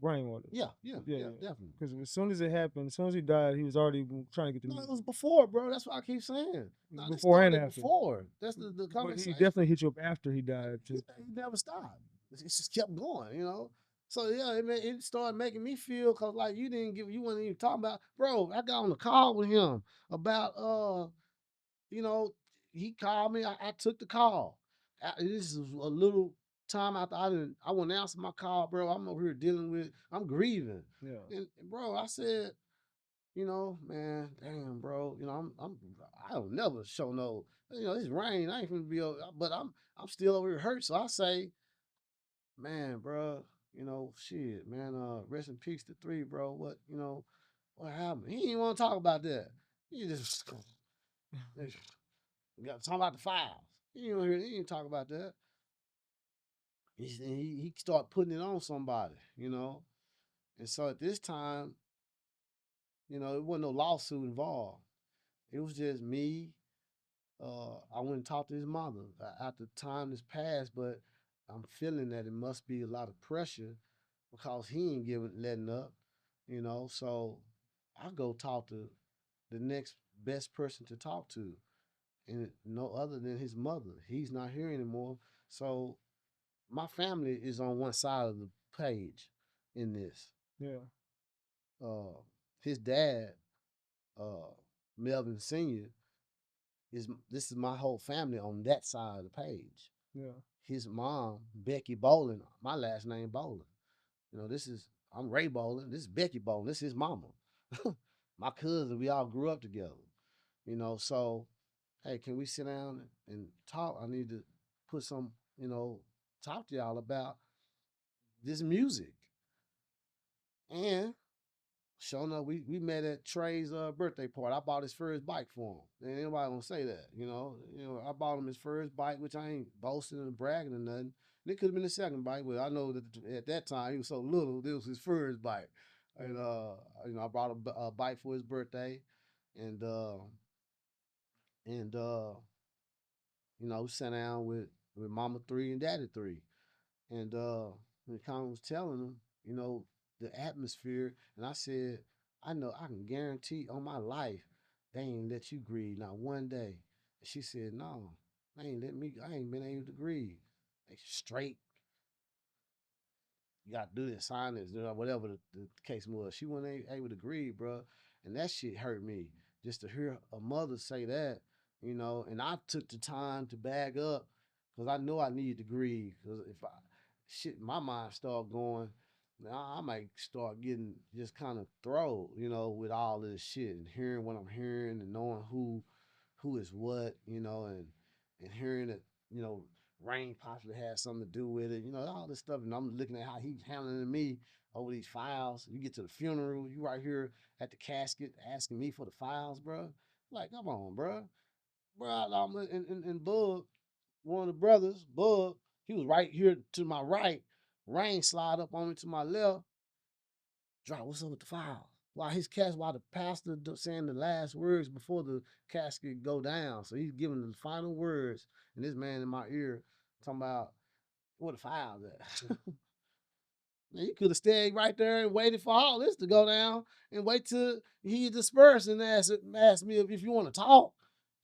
Rainwater. Yeah, yeah, Yeah, yeah, yeah. definitely. Because as soon as it happened, as soon as he died, he was already trying to get the No, it music was before, bro. That's what I keep saying. No, they before and started after. before. That's the But he conversation. definitely hit you up after he died too. It never stopped. It just kept going. So yeah, it started making me feel cause like you wasn't even talking about, bro. I got on the call with him about you know, he called me. I took the call. This is a little time after I wouldn't answer my call, bro. I'm over here dealing with, I'm grieving. Yeah, And bro, I said, man, damn, bro. I don't never show no, this rain. I ain't finna be, but I'm still over here hurt. So I say, man, bro, shit, man. Rest in peace to three, bro. What happened? He didn't want to talk about that. He just got to talk about the files. He didn't talk about that. He started putting it on somebody. And so at this time, it wasn't no lawsuit involved. It was just me. I went and talked to his mother after time has passed, but I'm feeling that it must be a lot of pressure because he ain't letting up. So I go talk to the next best person to talk to, and no other than his mother. He's not here anymore. So my family is on one side of the page in this. yeah, Uh, his dad, uh, Melvin Senior, is this is my whole family on that side of the page. yeah, His mom, Becky Bowling, my last name Bowling. I'm Ray Bowling. This is Becky Bowling. This is his mama. My cousin, we all grew up together. So hey, can we sit down and talk? I need to put some, talk to y'all about this music. And sure enough, we met at Trey's birthday party. I bought his first bike for him. And anybody gonna say that, I bought him his first bike, which I ain't boasting and bragging or nothing. And it could have been the second bike, but I know that at that time he was so little, this was his first bike. And yeah. I brought a bike for his birthday, and and sat down with Mama Three and Daddy Three, and the kind was telling him, the atmosphere, and I said, I know I can guarantee on my life they ain't let you grieve not one day. And she said, no, they ain't let me. I ain't been able to grieve. They straight. You got to do this, sign this, whatever the case was. She wasn't able to grieve, bro, and that shit hurt me just to hear a mother say that. And I took the time to bag up because I know I needed to grieve. Because if my mind start going, now I might start getting just kind of thrown, with all this shit and hearing what I'm hearing and knowing who is what, and hearing that, you know, Rain possibly had something to do with it, all this stuff. And I'm looking at how he's handling me over these files. You get to the funeral, you right here at the casket asking me for the files, bro. Like, come on, bro. Bro, and Bug, one of the brothers, Bug, he was right here to my right. Rain slide up on me to my left. Drop, what's up with the file? While the pastor saying the last words before the casket go down. So he's giving the final words, and this man in my ear talking about where the files at. Man, you could have stayed right there and waited for all this to go down and wait till he dispersed and ask me if you want to talk.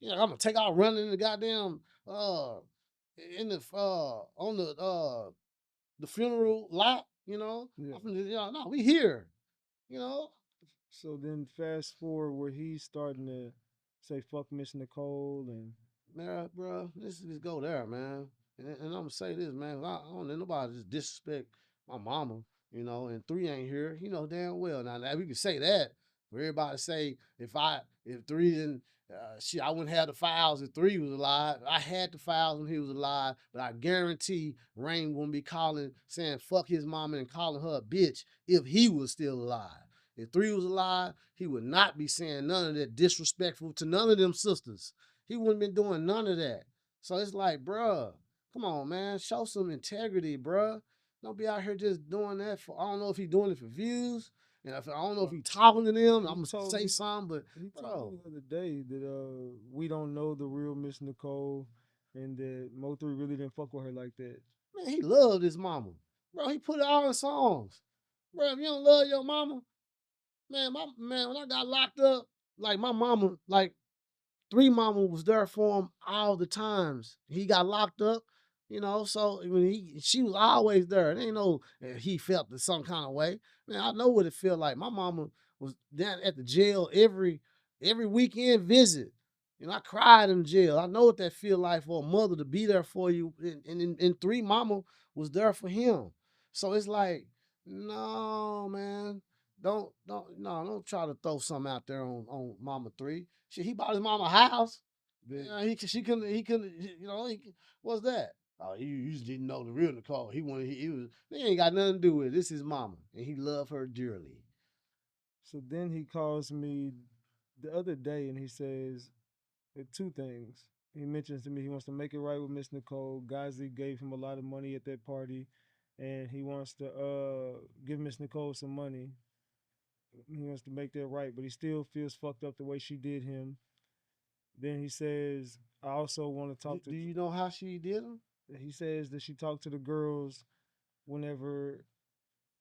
I'm gonna take out running in the goddamn in the on the funeral lot, Yeah. No, we here, you know. So then fast forward where he's starting to say fuck Miss Nicole and Man, bro, let's just go there, man. And I'm gonna say this, man. I don't let nobody just disrespect my mama, and three ain't here. Damn well. Now we can say that for everybody to say if three didn't I wouldn't have the files if three was alive. I had the files when he was alive, but I guarantee Rain wouldn't be calling saying fuck his mama and calling her a bitch if he was still alive. If three was alive, he would not be saying none of that disrespectful to none of them sisters. He wouldn't been doing none of that. So it's like, bruh, come on, man. Show some integrity, bruh. Don't be out here just doing that for, I don't know if he doing it for views. And I don't know if he talking to them. I'm going to say something, but, he bro. told me the other day that we don't know the real Miss Nicole and that MO3 really didn't fuck with her like that. Man, he loved his mama. Bro, he put it all in songs. Bro, if you don't love your mama, man, when I got locked up, like my mama, like Three Mama was there for him all the times. He got locked up, so when she was always there. It ain't no he felt in some kind of way. Man, I know what it felt like. My mama was down at the jail every weekend visit. I cried in jail. I know what that feel like for a mother to be there for you. And Three Mama was there for him. So it's like, no, man. Don't try to throw something out there on Mama Three. Shit, he bought his mama a house. Yeah, he couldn't, what's that? Oh, you just didn't know the real Nicole. They ain't got nothing to do with it. This is mama, and he loved her dearly. So then he calls me the other day and he says two things. He mentions to me he wants to make it right with Miss Nicole. Gazi gave him a lot of money at that party, and he wants to give Miss Nicole some money. He wants to make that right, but he still feels fucked up the way she did him. Then he says, I also want to talk to. Do you know how she did him? He says that she talked to the girls whenever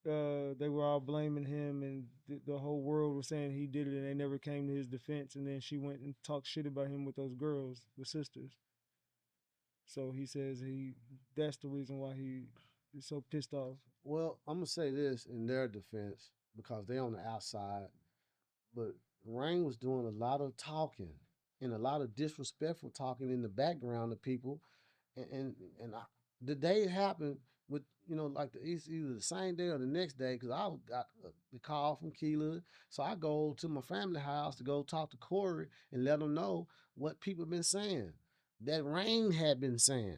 they were all blaming him, and the whole world was saying he did it, and they never came to his defense. And then she went and talked shit about him with those girls, the sisters. So he says that's the reason why he is so pissed off. Well, I'm gonna say this in their defense because they on the outside, but Rain was doing a lot of talking and a lot of disrespectful talking in the background to people, and the day it happened with like it's either the same day or the next day because I got the call from Kila, so I go to my family house to go talk to Corey and let them know what people been saying that Rain had been saying.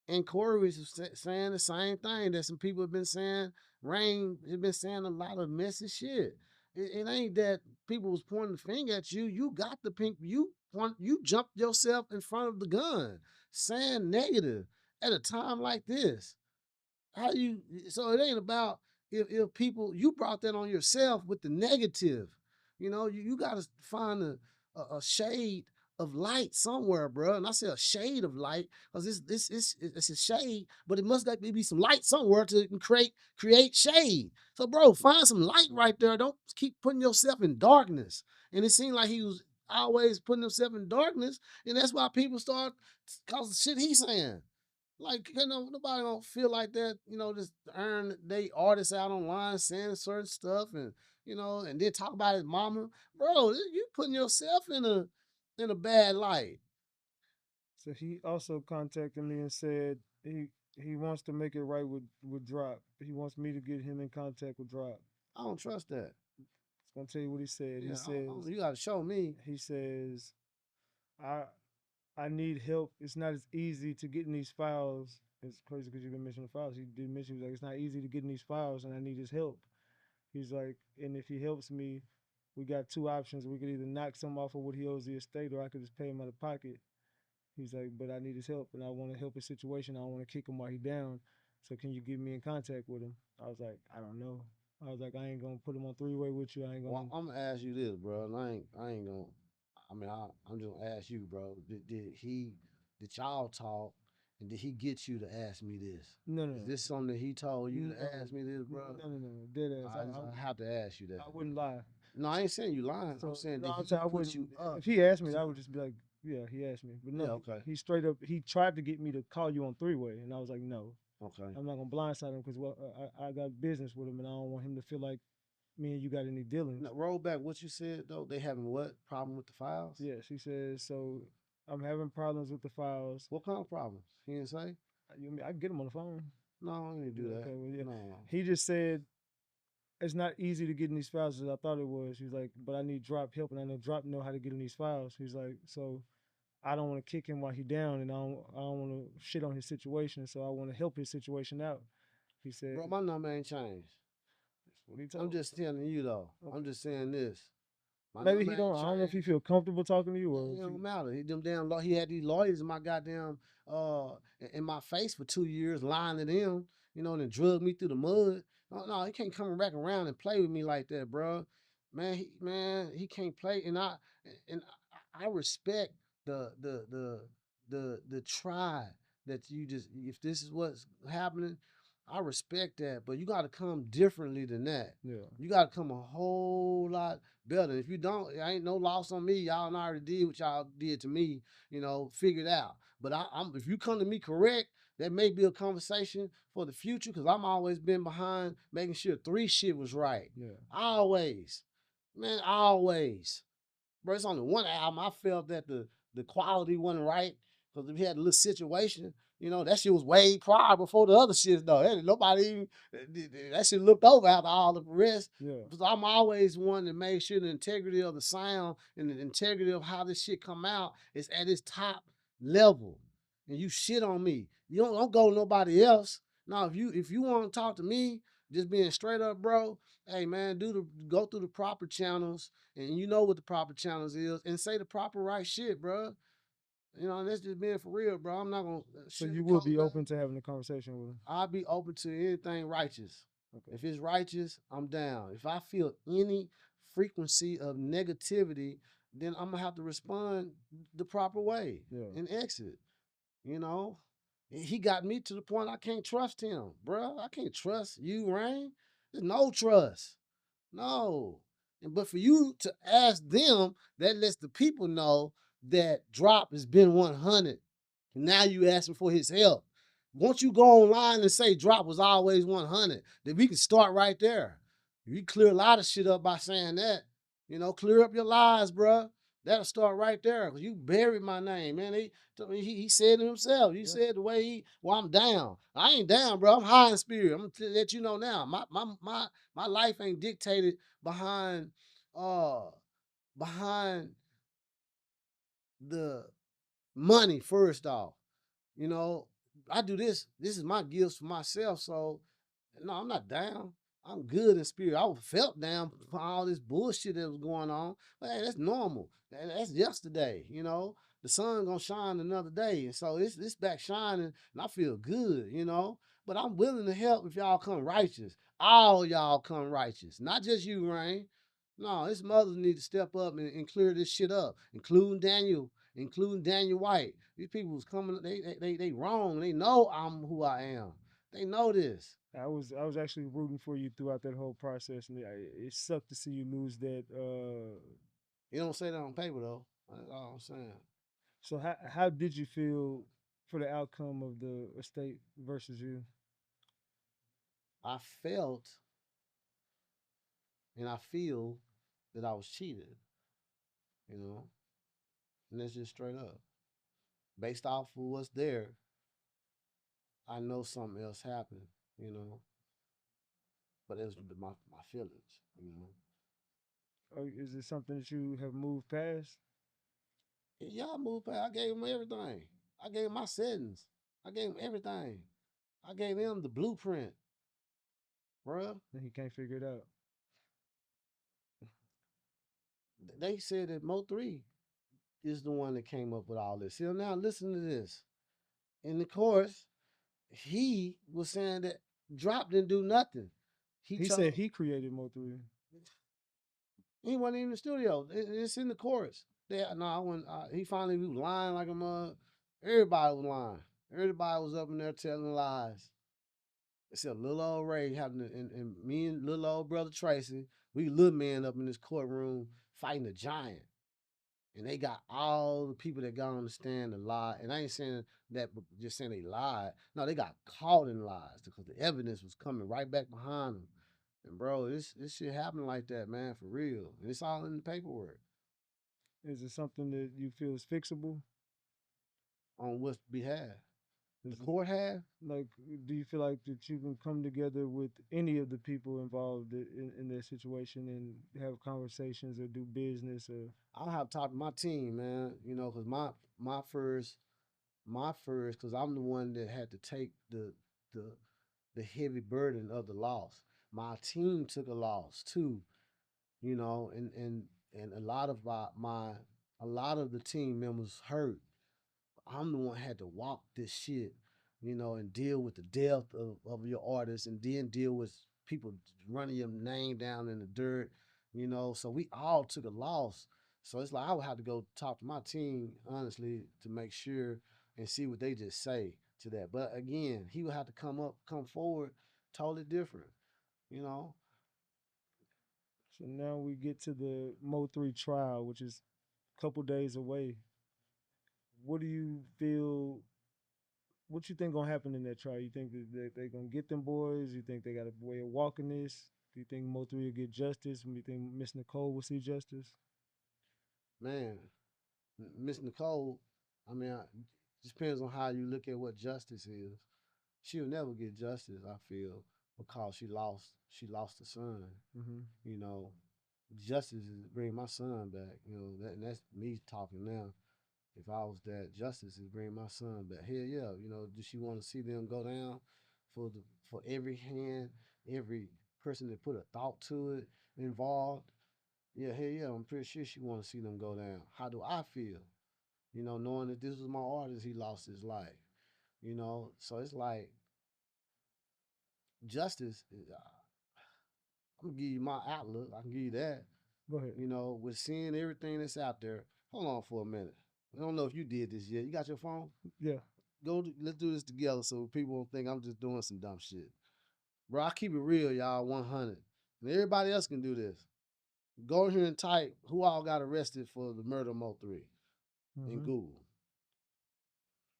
And Corey was saying the same thing that some people have been saying. Rain has been saying a lot of messy shit. It ain't that people was pointing the finger at you. You got the pink. You jumped yourself in front of the gun, saying negative at a time like this. How you? So it ain't about if people. You brought that on yourself with the negative. You got to find a shade of light somewhere, bro. And I say a shade of light because it's a shade, but it must be some light somewhere to create shade. So, bro, find some light right there. Don't keep putting yourself in darkness. And it seemed like he was always putting himself in darkness, and that's why people start cause the shit he's saying. Like, nobody don't feel like that, just earn they artists out online saying certain stuff and then talk about his mama. Bro, you putting yourself in a bad light. So he also contacted me and said he wants to make it right with Drop. He wants me to get him in contact with Drop. I don't trust that. I'm gonna tell you what he said. Yeah, He says you gotta show me. he says I I need help. It's not as easy to get in these files. It's crazy because you've been mentioning files. He did mention, he was like, it's not easy to get in these files, and I need his help. He's like, and if he helps me, we got two options. We could either knock some off of what he owes the estate, or I could just pay him out of pocket. He's like, but I need his help, and I want to help his situation. I don't want to kick him while he's down. So can you get me in contact with him? I was like, I don't know. I was like, I ain't gonna put him on three way with you. I ain't Well, gonna. I'm gonna ask you this, bro, and I ain't gonna. I mean, I'm just gonna ask you, bro. Did y'all talk, and did he get you to ask me this? No, no, Is no, this something that he told you to no, ask me this, bro? no, no, no. Dead ass. I have to ask you that. I wouldn't lie. No, I ain't saying you lying. I'm So saying no, did I'm he saying I put wouldn't. you up? If he asked me, I would just be like, yeah, he asked me. But Yeah, no, okay, he straight up he tried to get me to call you on three way, and I was like, no, okay. I'm not gonna blindside him because I got business with him, and I don't want him to feel like me and you got any dealings. Now, roll back what you said though. They having what problem with the files? Yes, he says so. I'm having problems with the files. What kind of problems? He didn't say. I can get him on the phone. No, I don't need to do Yeah, that. okay, well, yeah. No. He just said it's not easy to get in these files as I thought it was. He's like, but I need Drop help, and I know Drop know how to get in these files. He's like, so I don't want to kick him while he's down, and I don't want to shit on his situation. So I want to help his situation out. He said, Bro, my number ain't changed. that's what he I'm told me. just telling you though. I'm Okay. just saying this. My Maybe number he ain't don't. I don't know if he changed. feel comfortable talking to you or It if he. don't matter. He them damn he had these lawyers in my goddamn in my face for 2 years, lying to them, and then drug me through the mud. No, he can't come back around and play with me like that, bro. Man, he can't play. And I respect the try that you just if this is what's happening, I respect that. But you got to come differently than that. Yeah. You got to come a whole lot better. If you don't, it ain't no loss on me. Y'all already did what y'all did to me. Figure it out. But I'm if you come to me correct, that may be a conversation for the future because I'm always been behind making sure three shit was right. Yeah. Always, man, always. Bro, it's only one album I felt that the quality wasn't right because we had a little situation. That shit was way prior before the other shit though. Nobody even that shit looked over after all the rest. Yeah. Because I'm always one to make sure the integrity of the sound and the integrity of how this shit come out is at its top level. And you shit on me. You don't go to nobody else. Now if you want to talk to me, just being straight up, bro. Hey man, go through the proper channels, and you know what the proper channels is, and say the proper right shit, bro. That's just being for real, bro. I'm not gonna So you will sugarcoat be nothing. open to having a conversation with him. I'll be open to anything righteous. Okay. If it's righteous, I'm down. If I feel any frequency of negativity, then I'm gonna have to respond the proper way Yeah. and exit. You know, he got me to the point I can't trust him, bro. I can't trust you, Rain. There's no trust. No. But for you to ask them, that lets the people know that Drop has been 100. And now you asking for his help. Once you go online and say Drop was always 100, then we can start right there. You clear a lot of shit up by saying that. Clear up your lies, bruh. That'll start right there. Cause you buried my name, man. He said it himself. He said the way I'm down. I ain't down, bro. I'm high in spirit. I'm gonna let you know now. My life ain't dictated behind uh behind the money first off. You know, I do this. This is my gifts for myself. So no, I'm not down. I'm good in spirit. I felt down for all this bullshit that was going on. But hey, that's normal. That's yesterday. The sun gonna shine another day, and so it's back shining, and I feel good. But I'm willing to help if y'all come righteous. All y'all come righteous, not just you, Rain. No, his mothers need to step up and clear this shit up, including Daniel White. These people was coming, they wrong. They know I'm who I am. They know this. I was actually rooting for you throughout that whole process, and it sucked to see you lose that. You don't say that on paper though. That's all I'm saying. So how did you feel for the outcome of the estate versus you? I felt and I feel that I was cheated, you know, and that's just straight up. Based off of what's there, I know something else happened, you know, but it was my feelings. Or is it something that you have moved past? Yeah, I moved past. I gave him everything. I gave him my settings. I gave him everything. I gave him the blueprint, bruh. And he can't figure it out. They said that MO3 is the one that came up with all this. See, now listen to this. In the chorus, he was saying that Drop didn't do nothing. He He told said he created Mo3. he wasn't even in the studio. It's in the chorus. No, I went. He finally was lying like a mug. Everybody was lying. Everybody was up in there telling lies. Except little old Ray having to, and me and little old brother Tracy, we little men up in this courtroom fighting a giant. And they got all the people that got on the stand to lie. And I ain't saying that just saying they lied. No, they got caught in lies because the evidence was coming right back behind them. And bro, this shit happened like that, man, for real. And it's all in the paperwork Is it something that you feel is fixable? on what's behalf. The Is it, court have. like, do you feel like that you can come together with any of the people involved in that situation and have conversations or do business or? I'll have to talk to my team, man. You know, because my first because I'm the one that had to take the the heavy burden of the loss. My team took a loss too, you know, and a lot of a lot of the team members hurt. I'm the one that had to walk this shit, you know, and deal with the death of your artist and then deal with people running your name down in the dirt, you know. So we all took a loss. So it's like I would have to go talk to my team, honestly, to make sure and see what they just say to that. But again, he would have to come forward totally different, you know. So now we get to the Mo3 trial, which is a couple days away. What do you feel? What you think gonna happen in that trial? You think that they gonna get them boys? You think they got a way of walking this? Do you think Mo3 will get justice? Do you think Miss Nicole will see justice? Man, Miss Nicole, I mean, just depends on how you look at what justice is. She'll never get justice, I feel, because she lost a son. Mm-hmm. You know, justice is bring my son back. You know, and that's me talking now. If I was that, justice is bring my son back. Hell yeah, you know, does she want to see them go down for every hand, every person that put a thought to it involved? Yeah, hell yeah, I'm pretty sure she want to see them go down. How do I feel? You know, knowing that this was my artist, he lost his life. You know, so it's like justice. I'm gonna give you my outlook. I can give you that. Go ahead. You know, with seeing everything that's out there. Hold on for a minute. I don't know if you did this yet. You got your phone? Yeah. Let's do this together so people won't think I'm just doing some dumb shit. Bro, I keep it real, y'all, 100. And everybody else can do this. Go here and type who all got arrested for the murder of Mo3 in Mm-hmm. Google.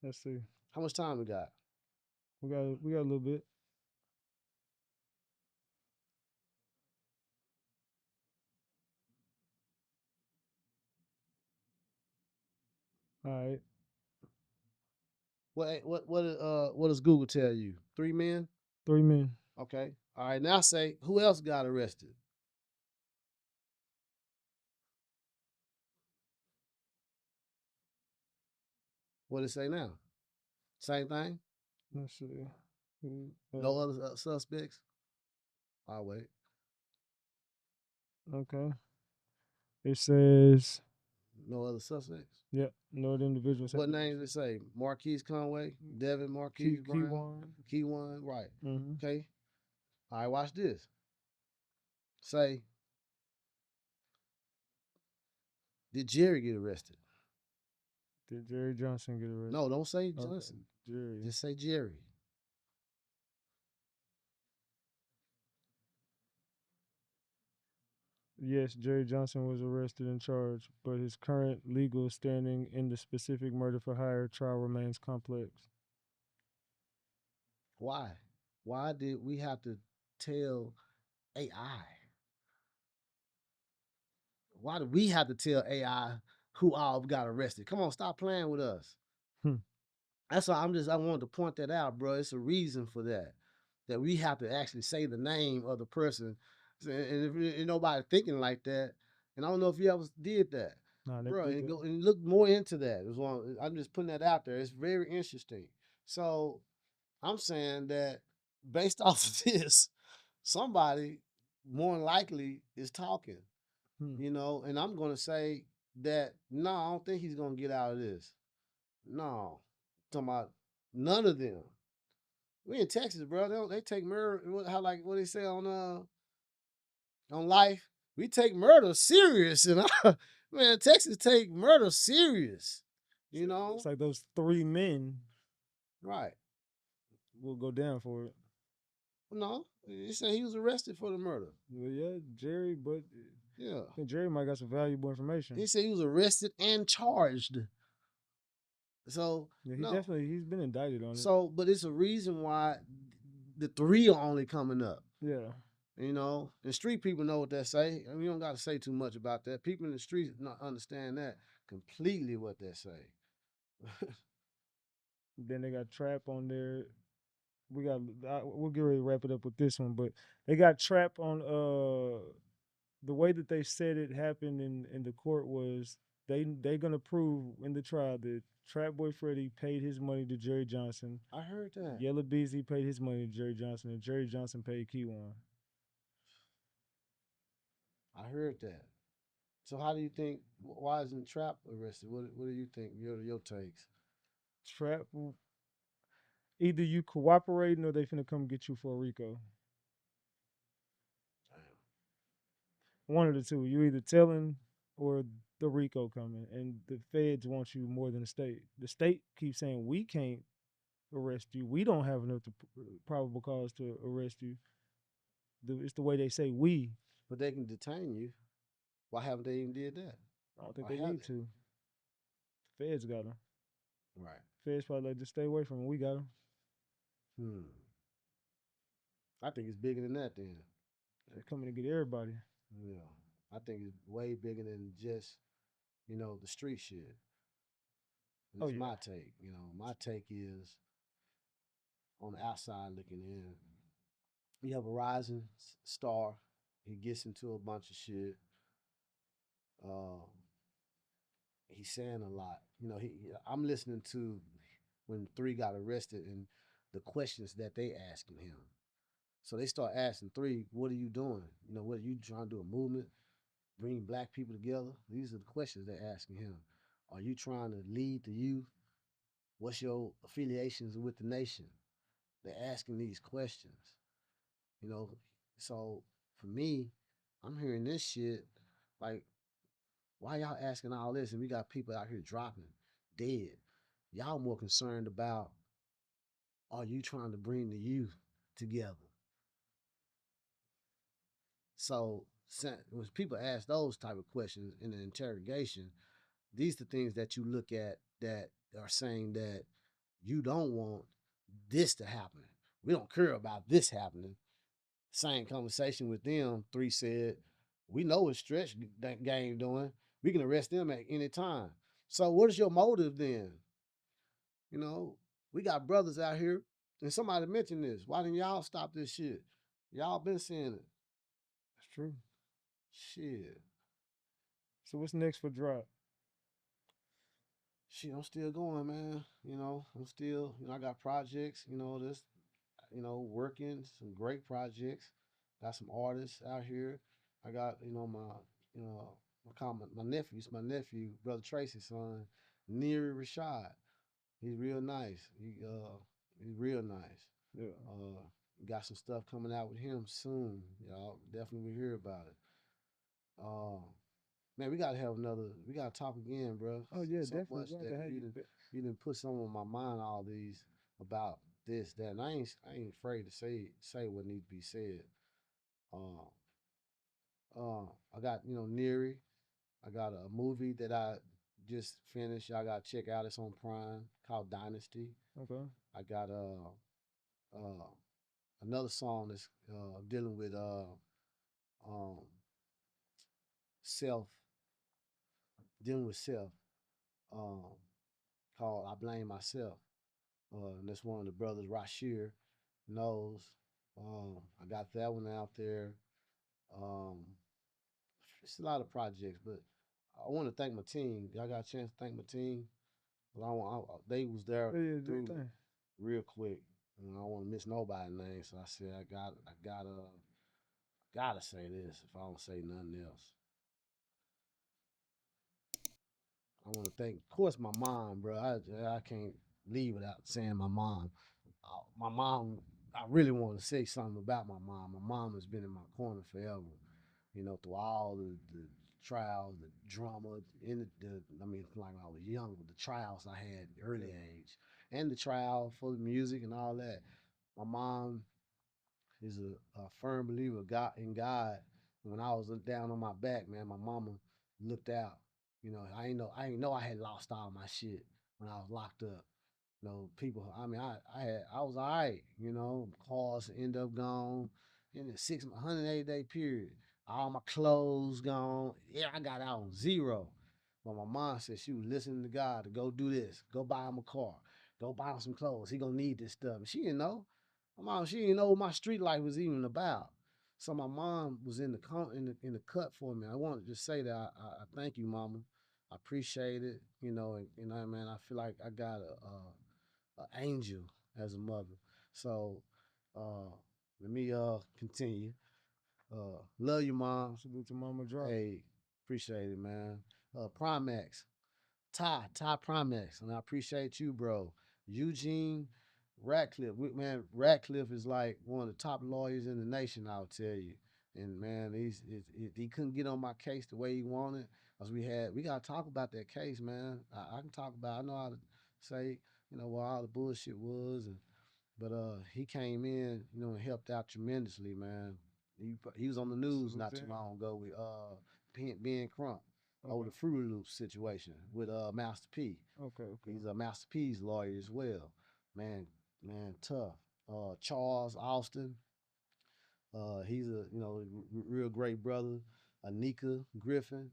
Let's see. How much time we got? We got a little bit. All right. What does Google tell you? 3 men? 3 men. Okay. All right. Now say who else got arrested? What did it say now? Same thing? Let's see. No other suspects? I'll wait. Okay. It says, No other suspects? yep, no other individuals. What names did it say? Marquise Conway, Devin Marquise Brown, Key1. Key1, right. Mm-hmm. Okay. All right, watch this. Say, did Jerry get arrested? Did Jerry Johnson get arrested? No, don't say Okay. Johnson. Jerry. Just say Jerry. Yes, Jerry Johnson was arrested and charged, but his current legal standing in the specific murder for hire trial remains complex. Why? Why did we have to tell AI? Why do we have to tell AI who all got arrested? Come on, stop playing with us. Hmm. That's why I wanted to point that out, bro. It's a reason for that. That we have to actually say the name of the person. And if nobody thinking like that, and I don't know if you ever did that. Nah, bro, they and good. go and look more into that. I'm just putting that out there. It's very interesting. So I'm saying that based off of this, somebody more than likely is talking, Hmm. and I'm gonna say that no, I don't think he's gonna get out of this. No, talking about none of them. We in Texas, bro. They take murder. How like what they say on life? We take murder serious, and man, Texas take murder serious. You It's know, like those three men right? will go down for it. No, they say he was arrested for the murder. Well, yeah, Jerry, but Yeah, I think Jerry might got some valuable information. he said he was arrested and charged. So Yeah, no, he's been indicted on it. but it's a reason why the three are only coming up. Yeah, And street people know what that say. And we don't got to say too much about that. People in the streets not understand that completely what they say. then they got Trap on there. We'll get ready to wrap it up with this one, but they got Trap on the way that they said it happened in the court was they gonna prove in the trial that Trap Boy Freddy paid his money to Jerry Johnson, I heard that. Yellow Beezy paid his money to Jerry Johnson, and Jerry Johnson paid Keywan. I heard that. So how do you think? Why isn't Trap arrested? What do you think? Your takes? Trap, either you cooperating or they finna come get you for a RICO. Damn. One of the two. You either telling or the RICO coming, and the feds want you more than the state. The state keeps saying we can't arrest you. We don't have enough probable cause to arrest you. It's the way they say we. But they can detain you. Why haven't they even did that? I don't think Why they have need to. Feds got them. they? Right. Feds probably like just stay away from them. We got them. Hmm. I think it's bigger than that. Then. They're coming to get everybody. Yeah. I think it's way bigger than just the street shit. Oh It's yeah. my take. My take is on the outside looking in. You have a rising star. He gets into a bunch of shit. Uh, he's saying a lot. I'm listening to when three got arrested and the questions that they asking him. So they start asking three, "What are you doing? What are you trying to do? A movement, bring black people together?" These are the questions they're asking him. Are you trying to lead the youth? What's your affiliations with the nation? They're asking these questions. You know, so for me, I'm hearing this shit like, why y'all asking all this? And we got people out here dropping dead. Y'all more concerned about, are you trying to bring the youth together? So when people ask those type of questions in an interrogation, these are the things that you look at that are saying that you don't want this to happen. We don't care about this happening. Same conversation with them. Three said, we know what Stretch that game doing. We can arrest them at any time. So what is your motive then? You know, we got brothers out here, and somebody mentioned this. Why didn't y'all stop this shit? Y'all been seeing it. That's true. Shit. So what's next for Drop? Shit, I'm still going, man. I'm still, I got projects, this, working some great projects. Got some artists out here. I got, you know, my nephew, it's my nephew, brother Tracy's son, Neri Rashad. He's real nice. He's real nice. Yeah. Got some stuff coming out with him soon. Y'all definitely will hear about it. Uh, Man, we gotta have another. We gotta talk again, bro. Oh yeah, So definitely. much Glad that to have you didn't put some on my mind. All these about this, that, and I ain't afraid to say what needs to be said. Uh, I got Neri. I got a movie that I just finished. Y'all gotta check out. It's on Prime called Dynasty. Okay. I got uh another song that's dealing with um self dealing with self um called I Blame Myself. And that's one of the brothers, Rashir, knows. I got that one out there. Um, it's a lot of projects, but I want to thank my team. Y'all got a chance to thank my team. They was there Yeah, yeah, do your through thing. real quick. I don't want to miss nobody's name, so I said gotta say this if I don't say nothing else. I want to thank, of course, my mom, bro. I can't leave without saying my mom. My mom, I really want to say something about my mom. My mom has been in my corner forever. Through all the trials, the drama, I mean, like when I was young, the trials I had at early age, and the trial for the music and all that. My mom is a firm believer in God. When I was down on my back, man, my mama looked out. I ain't know I had lost all my shit when I was locked up. People. I mean, I was all right. Cars end up gone in the 180-day period. All my clothes gone. Yeah, I got out on zero. But my mom said she was listening to God to go do this, go buy him a car, go buy him some clothes. He gonna need this stuff. And she didn't know. My mom, she didn't know what my street life was even about. So my mom was in the cut for me. I wanted to just say that I thank you, mama. I appreciate it. Man, I feel like I got a angel as a mother. So uh, let me continue. Love you, mom. Salute to Mama Drop. Hey, appreciate it, man. Primax, Ty Primax, and I appreciate you, bro. Eugene Ratcliffe, man. Ratcliffe is like one of the top lawyers in the nation. I'll tell you. And man, he couldn't get on my case the way he wanted. Cause we gotta talk about that case, man. I can talk about. I know how to say, what all the bullshit was, but he came in, and helped out tremendously, man. He was on the news not too long ago with Ben Crump over the Fruity Loops situation with Master P. Okay. He's a Master P's lawyer as well. Man, tough. Charles Austin, he's a real great brother. Anika Griffin,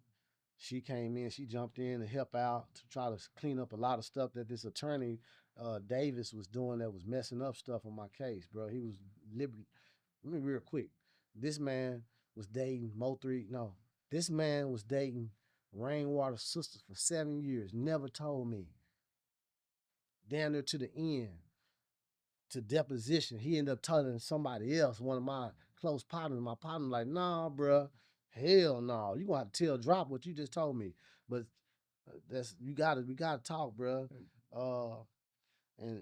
she came in, she jumped in to help out to try to clean up a lot of stuff that this attorney Davis was doing that was messing up stuff on my case, bro. He was liberty. Let me real quick. This man was dating MO3. No, this man was dating Rainwater sisters for 7 years. Never told me. Down there to the end, to deposition. He ended up telling somebody else, one of my close partners. My partner like, nah, bro, hell no. You gonna have to tell Drop what you just told me. But we gotta talk, bro. And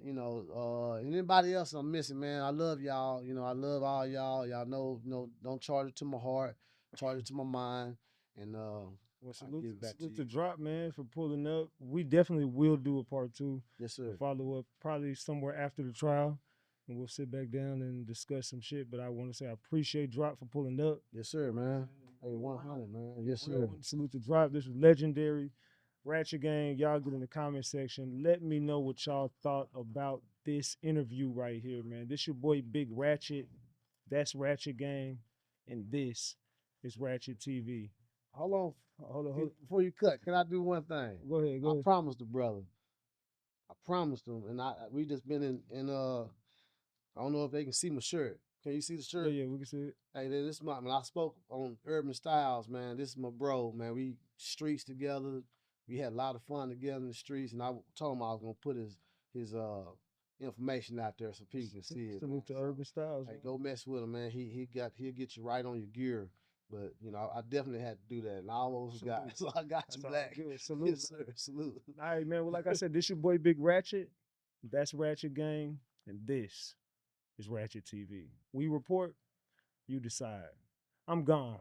anybody else I'm missing, man. I love y'all. I love all y'all. Y'all know, don't charge it to my heart, charge it to my mind. And Well, I'll give it back to salute to you. Drop, man, for pulling up. We definitely will do a part two, Yes, a sir. follow up, probably somewhere after the trial, and we'll sit back down and discuss some shit. But I want to say I appreciate Drop for pulling up. Yes, sir, man. Hey, 100, man. Yes, sir. Salute to Drop. This was legendary. Ratchet Gang, y'all get in the comment section. Let me know what y'all thought about this interview right here, man. This your boy Big Ratchet. That's Ratchet Gang, and this is Ratchet TV. Hold on. Hold on. Before you cut, can I do one thing? Go ahead. I promised the brother. I promised him, and we just been in I don't know if they can see my shirt. Can you see the shirt? Yeah, we can see it. Hey, this is when I spoke on Urban Styles, man. This is my bro, man. We streets together. We had a lot of fun together in the streets, and I told him I was gonna put his information out there so people can see it. Salute to Urban Styles. Hey, go mess with him, man. He'll get you right on your gear. But I definitely had to do that, and I almost got so I got you, Black. Good. Salute. Yes, sir. Salute. All right, man. Well, like I said, this your boy Big Ratchet. That's Ratchet Gang, and this is Ratchet TV. We report, you decide. I'm gone.